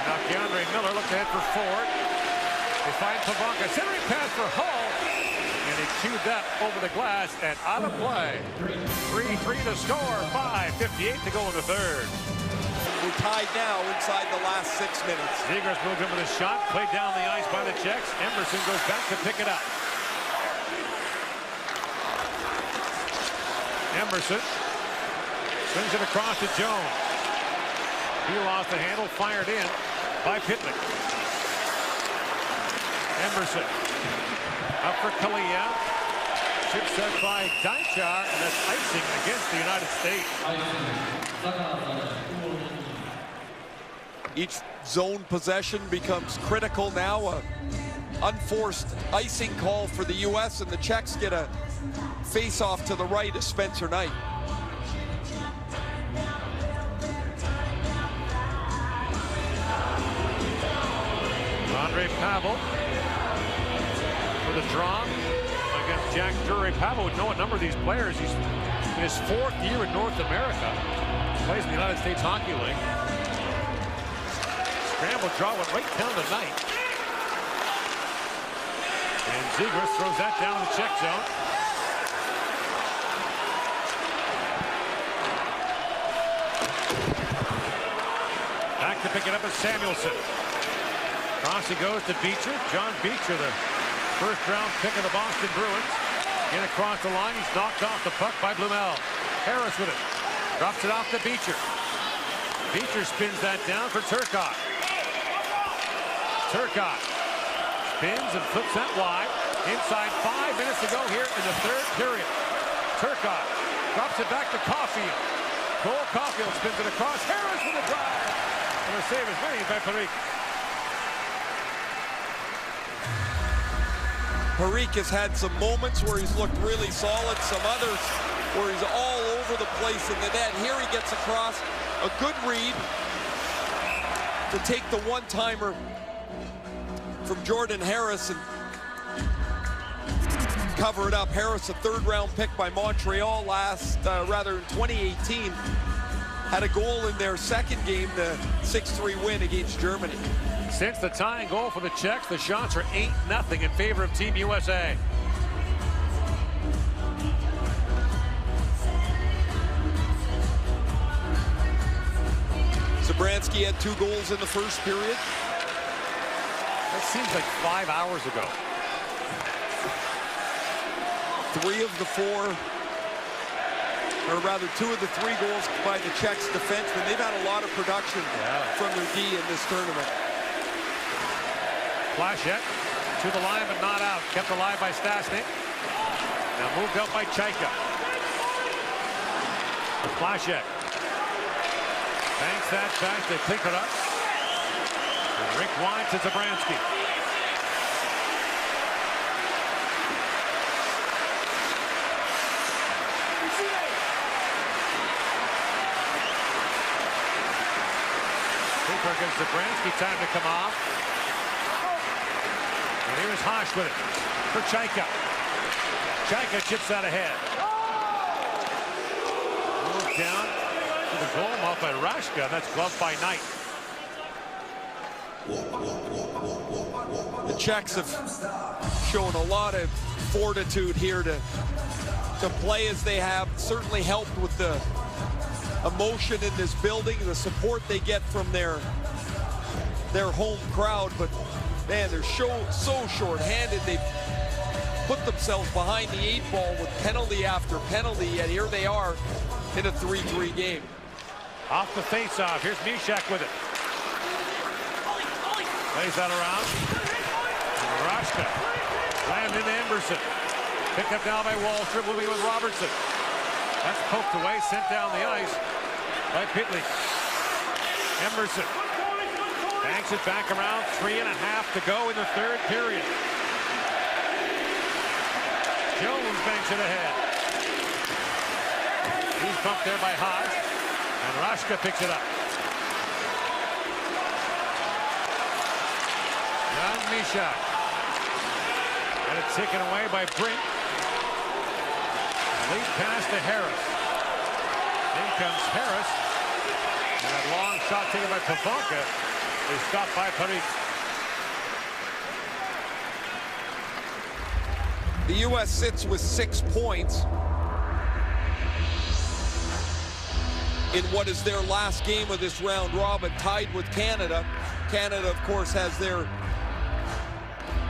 Now Keandre Miller looks ahead for Ford. They find Pavanka. Centering pass for Hall. And he chewed that over the glass and out of play. 3-3 to score. 5:58 to go in the third. We're tied now inside the last 6 minutes. Zegras moves in with a shot. Played down the ice by the Czechs. Emerson goes back to pick it up. Emerson swings it across to Jones. He lost the handle. Fired in by Pittman. Emerson up for Kalia. Chip set by Daichar, and that's icing against the United States. Each zone possession becomes critical now. A unforced icing call for the U.S. and the Czechs get a face-off to the right of Spencer Knight. Andre Pavel for the draw against Jack Drury. Pavel would know a number of these players. He's in his 4th year in North America. Plays in the United States Hockey League. Scramble draw went right down the night. And Zegras throws that down in the Czech zone. Back to pick it up is Samuelson. Cross he goes to Beecher. John Beecher, the first-round pick of the Boston Bruins. In across the line, he's knocked off the puck by Blumel. Harris with it. Drops it off to Beecher. Beecher spins that down for Turcotte. Turcotte spins and flips that wide. Inside 5 minutes to go here in the 3rd period. Turcotte drops it back to Caulfield. Cole Caulfield spins it across. Harris with a drive. And the save is made by Parikh. Parikh has had some moments where he's looked really solid, some others where he's all over the place in the net. Here he gets across, a good read to take the one-timer from Jordan Harris and cover it up. Harris, a 3rd-round pick by Montreal in 2018, had a goal in their 2nd game, the 6-3 win against Germany. Since the tying goal for the Czechs, the shots are 8-0 in favor of Team USA. Zabransky had 2 goals in the 1st period. That seems like 5 hours ago. 3 of the 4, or rather 2 of the 3 goals by the Czechs defensemen. They've had a lot of production from their D in this tournament. Flashette to the line, but not out. Kept alive by Stastny. Now moved out by Chaika. Flashette banks that back to pick it up. And Rick Wine to Zabransky. Cooper gives Zabransky time to come off. And here's Haas with it for Chaika. Chaika chips that ahead. Moved down to the goal, off by Rashka. That's gloved by Knight. The Czechs have shown a lot of fortitude here to play as they have. Certainly helped with the emotion in this building, the support they get from their home crowd. But man, they're so short-handed. They've put themselves behind the 8 ball with penalty after penalty, yet here they are in a 3-3 game. Off the face-off. Here's Mishak with it. Plays that around. Rashka. Slammed into Emberson. Picked up now by Wallstrom, moving with Robertson. That's poked away, sent down the ice by Pitley. Emberson banks it back around. 3.5 to go in the 3rd period. Jones banks it ahead. He's bumped there by Haas. And Rashka picks it up. Jan Mishak. Got it taken away by Brink. Lead pass to Harris. In comes Harris. And that long shot taken by Pavelka is stopped by Parikh. The U.S. sits with 6 points in what is their last game of this round robin, tied with Canada. Canada, of course, has their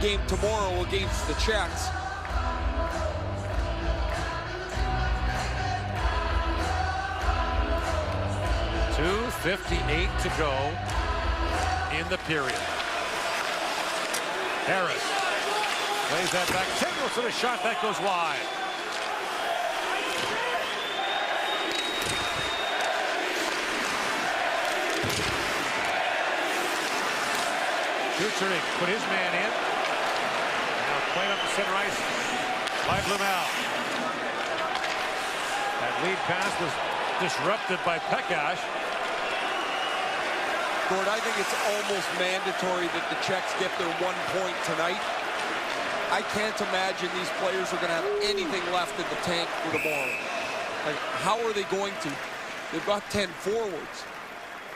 game tomorrow against the Czechs. .258 to go in the period. Harris plays that back. Signals to the shot that goes wide. Kucherov put his man in. Now played up the center ice by Blumel. That lead pass was disrupted by Pekash. Gord, I think it's almost mandatory that the Czechs get their 1 point tonight. I can't imagine these players are going to have anything left in the tank for tomorrow. Like, how are they going to? They've got 10 forwards.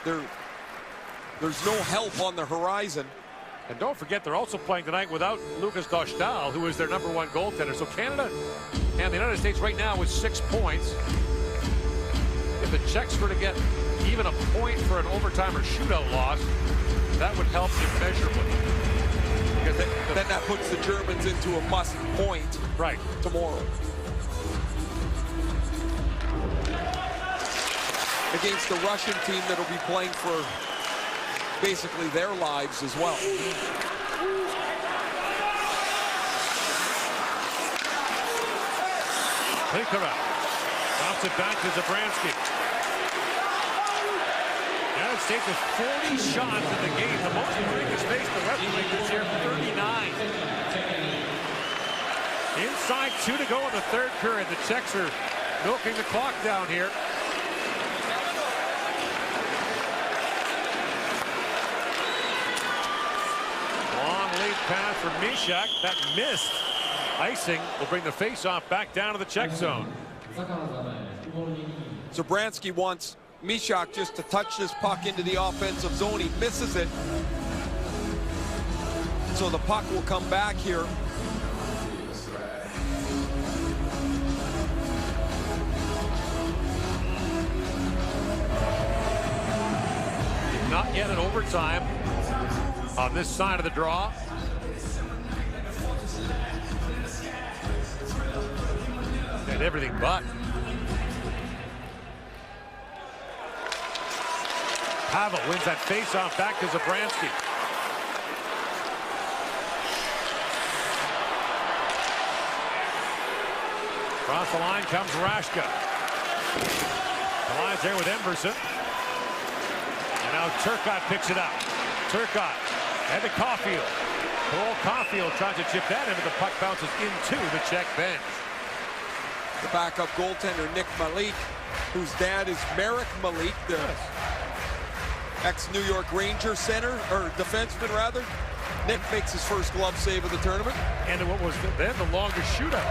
There's no help on the horizon. And don't forget, they're also playing tonight without Lucas Dostal, who is their #1 goaltender. So Canada and the United States right now with 6 points. If the Czechs were to get even a point for an overtime or shootout loss, that would help immeasurably. Because then that puts the Germans into a must point tomorrow. Against the Russian team that'll be playing for basically their lives as well. Pinkara bounce it back to Zabransky. The United States has 40 shots in the game. The most America's faced the rest of this year, 39. Inside 2 to go in the third period. The Czechs are milking the clock down here. Long lead pass for Mishak. That missed. Icing will bring the face-off back down to the Czech zone. Zabransky wants Mishak just to touch this puck into the offensive zone. He misses it. So the puck will come back here. Not yet in overtime on this side of the draw. And everything but. Pavel wins that face-off back to Zabransky. Across the line comes Rashka. The line's there with Emberson. And now Turcotte picks it up. Turcotte and to Caulfield. Cole Caulfield tries to chip that in, but the puck bounces into the Czech bench. The backup goaltender, Nick Malik, whose dad is Marek Malik, the ex-New York Ranger center, or defenseman rather. Nick makes his first glove save of the tournament. And what was then the longest shootout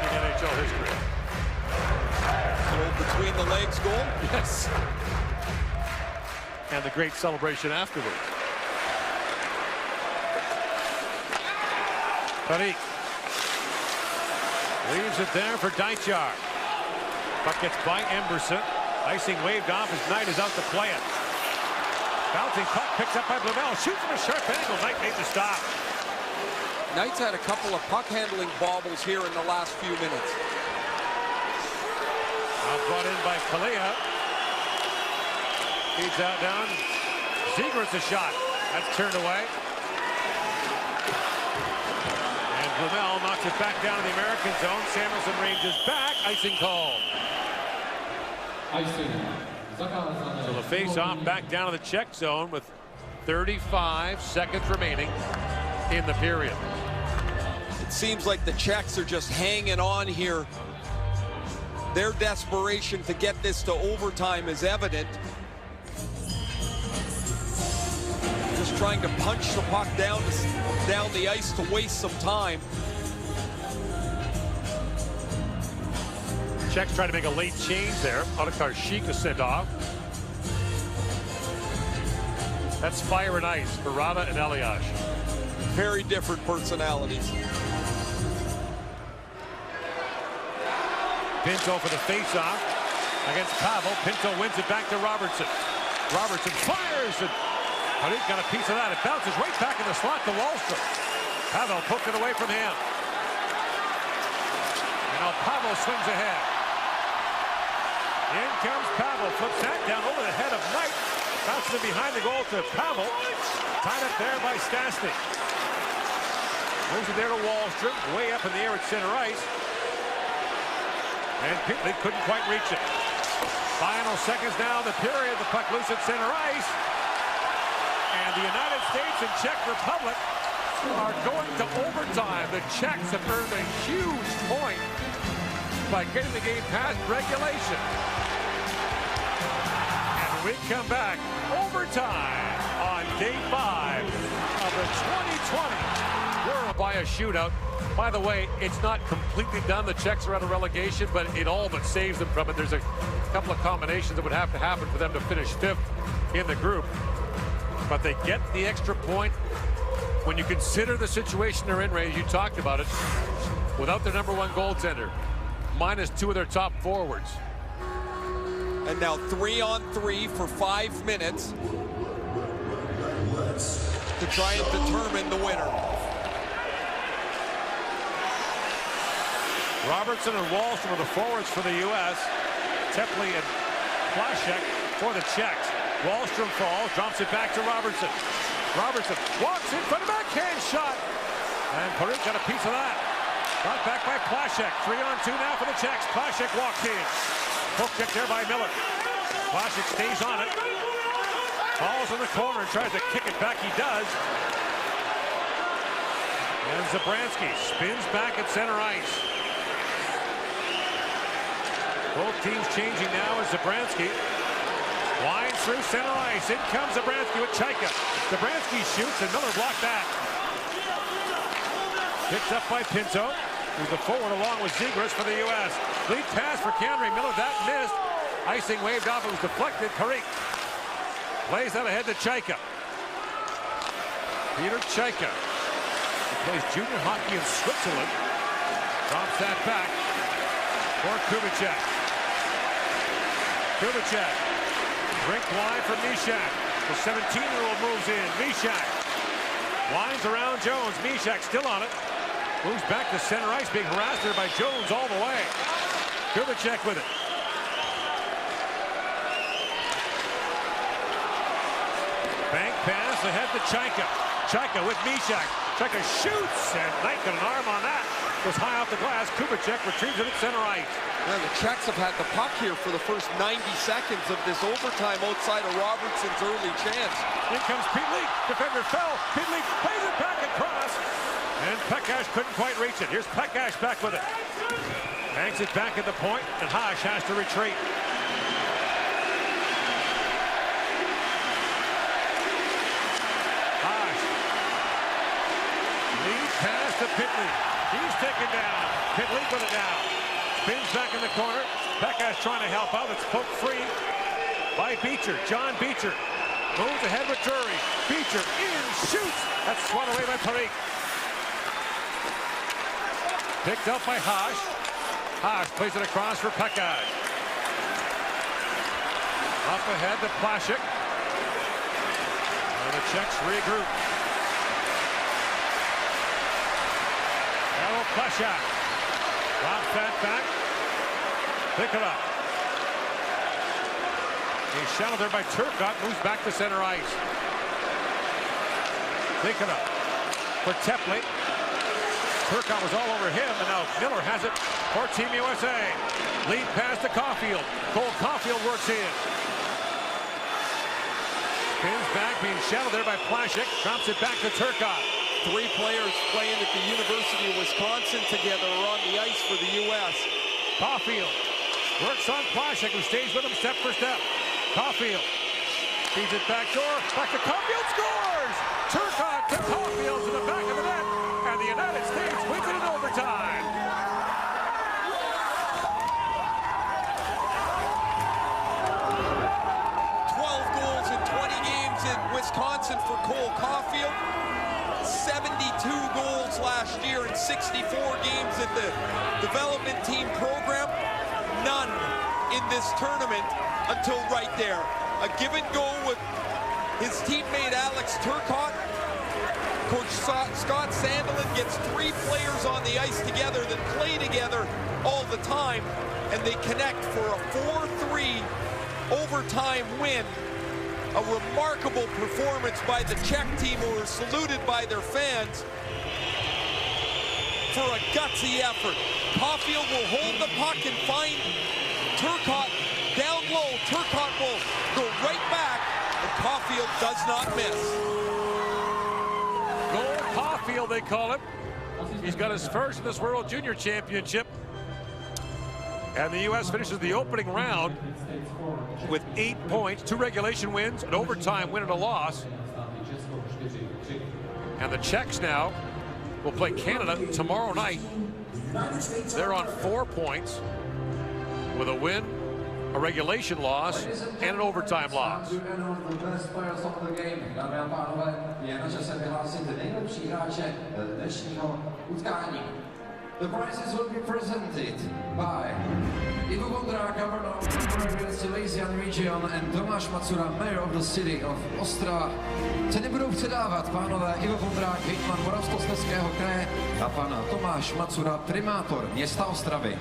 in NHL history. So between the legs goal? Yes. And the great celebration afterwards. Parik leaves it there for Deichar. Puck gets by Emberson. Icing waved off as Knight is out to play it. Bouncing puck picks up by Blumel. Shoots from a sharp angle. Knight made the stop. Knight's had a couple of puck handling bobbles here in the last few minutes. Now brought in by Kalea. Feeds out down. Zegras a shot. That's turned away. And Blumel knocks it back down to the American zone. Samuelson ranges back. Icing called. So the face-off back down to the Czech zone with 35 seconds remaining in the period. It seems like the Czechs are just hanging on here. Their desperation to get this to overtime is evident. Just trying to punch the puck down the ice to waste some time. Czechs try to make a late change there. Otakar Sheik is sent off. That's fire and ice for Rada and Elias. Very different personalities. Pinto for the face-off against Pavel. Pinto wins it back to Robertson. Robertson fires, and Parik got a piece of that. It bounces right back in the slot to Wallstrom. Pavel poked it away from him. And now Pavel swings ahead. In comes Pavel, flips that down over the head of Knight. Bounces it behind the goal to Pavel. Tied up there by Stastny. Moves it there to Wallstrom, way up in the air at center ice. And Pinkley couldn't quite reach it. Final seconds now, the period. The puck loose at center ice. And the United States and Czech Republic are going to overtime. The Czechs have earned a huge point by getting the game past regulation. And When we come back, overtime on day 5 of the 2020 World by a shootout. By the way, it's not completely done. The Czechs are out of relegation, but it all but saves them from it. There's a couple of combinations that would have to happen for them to finish 5th in the group. But they get the extra point. When you consider the situation they're in, Ray, you talked about it, without their #1 goaltender, minus 2 of their top forwards. And now 3-on-3 for 5 minutes to try and determine the winner. Robertson and Wallstrom are the forwards for the U.S. Tepley and Plašek for the Czechs. Wallstrom falls, drops it back to Robertson. Robertson walks in for the backhand shot. And Parik got a piece of that. Got back by Plašek. 3-on-2 now for the Czechs. Plašek walks in. Poke check there by Miller. Plašek stays on it. Falls in the corner and tries to kick it back. He does. And Zabransky spins back at center ice. Both teams changing now as Zabransky winds through center ice. In comes Zabransky with Chaika. Zabransky shoots and Miller blocked that. Picked up by Pinto, who's the forward along with Zegras for the U.S. Lead pass for Henry Miller. That missed. Icing waved off. It was deflected. Parik plays that ahead to Chaika. Peter Chaika. He plays junior hockey in Switzerland. Drops that back for Kubicek. Kubicek. Drink line for Mishak. The 17-year-old moves in. Mishak winds around Jones. Mishak still on it. Moves back to center ice, being harassed there by Jones all the way. Kubicek with it. Bank pass ahead to Chaika. Chaika with Mishak. Chaika shoots, and Knight got an arm on that. Goes high off the glass. Kubicek retrieves it at center ice. Yeah, the Czechs have had the puck here for the first 90 seconds of this overtime outside of Robertson's early chance. In comes Pete Leak. Defender fell. Pete Leak plays it back across. And Pekash couldn't quite reach it. Here's Pekash back with it. Banks it back at the point, and Haas has to retreat. Haas. Lead pass to Pitlick. He's taken down. Pitlick with it now. Spins back in the corner. Pekash trying to help out. It's poked free by Beecher. John Beecher moves ahead with Drury. Beecher in, shoots. That's swung away by Parik. Picked up by Haas. Haas plays it across for Pekash. Up ahead to Plašek. And the Czechs regroup. Now Plašek. Drops that back. Pick it up. He's shadowed there by Turcotte. Moves back to center ice. Pick it up for Tepley. Turcotte was all over him, and now Miller has it for Team USA. Lead pass to Caulfield. Cole Caulfield works in. Spins back, being shadowed there by Plašek. Drops it back to Turcotte. 3 players playing at the University of Wisconsin together are on the ice for the U.S. Caulfield works on Plašek, who stays with him step for step. Caulfield feeds it back door. Back to Caulfield, scores! Turcotte to Caulfield to the back of the net. And the United States wins it in overtime. Goals in 20 games in Wisconsin for Cole Caulfield. 72 goals last year in 64 games in the development team program. None in this tournament until right there. A give and go with his teammate Alex Turcotte. Coach Scott Sandelin gets 3 players on the ice together that play together all the time, and they connect for a 4-3 overtime win. A remarkable performance by the Czech team, who were saluted by their fans for a gutsy effort. Caulfield will hold the puck and find Turcotte down low. Turcotte will go right back, and Caulfield does not miss. Goal Caulfield, they call him. He's got his first in this World Junior Championship. And the U.S. finishes the opening round with 8 points, 2 regulation wins, an overtime win and a loss. And the Czechs now will play Canada tomorrow night. They're on 4 points with a win, a regulation loss, and an overtime loss. The prizes will be presented by Ivo Vondra, Governor of the Silesian region, and Tomáš Macura, Mayor of the city of Ostrava. Ceny budou předávat pánové Ivo Vondrák, hejtman Moravskoslezského kraje, a pan Tomáš Macura, primátor města Ostravy.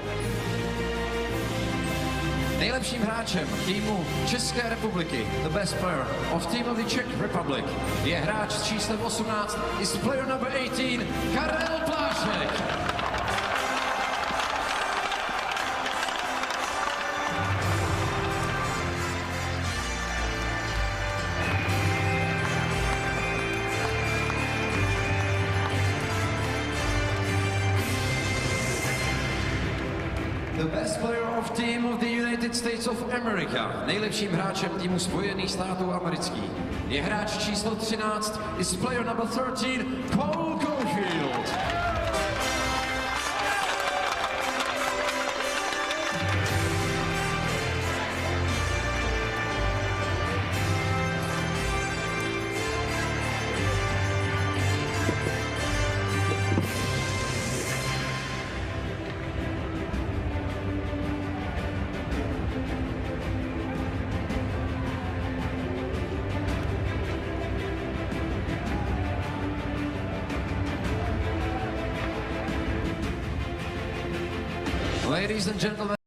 Nejlepším hráčem týmu České republiky, the best player of team of the Czech Republic, je hráč s číslem 18, is player number 18, Karel Plášek. The best player of team of the United States of America. Nejlepším hráčem týmu Spojených států amerických je hráč číslo 13, is player number 13, Paul Caulfield. Ladies and gentlemen.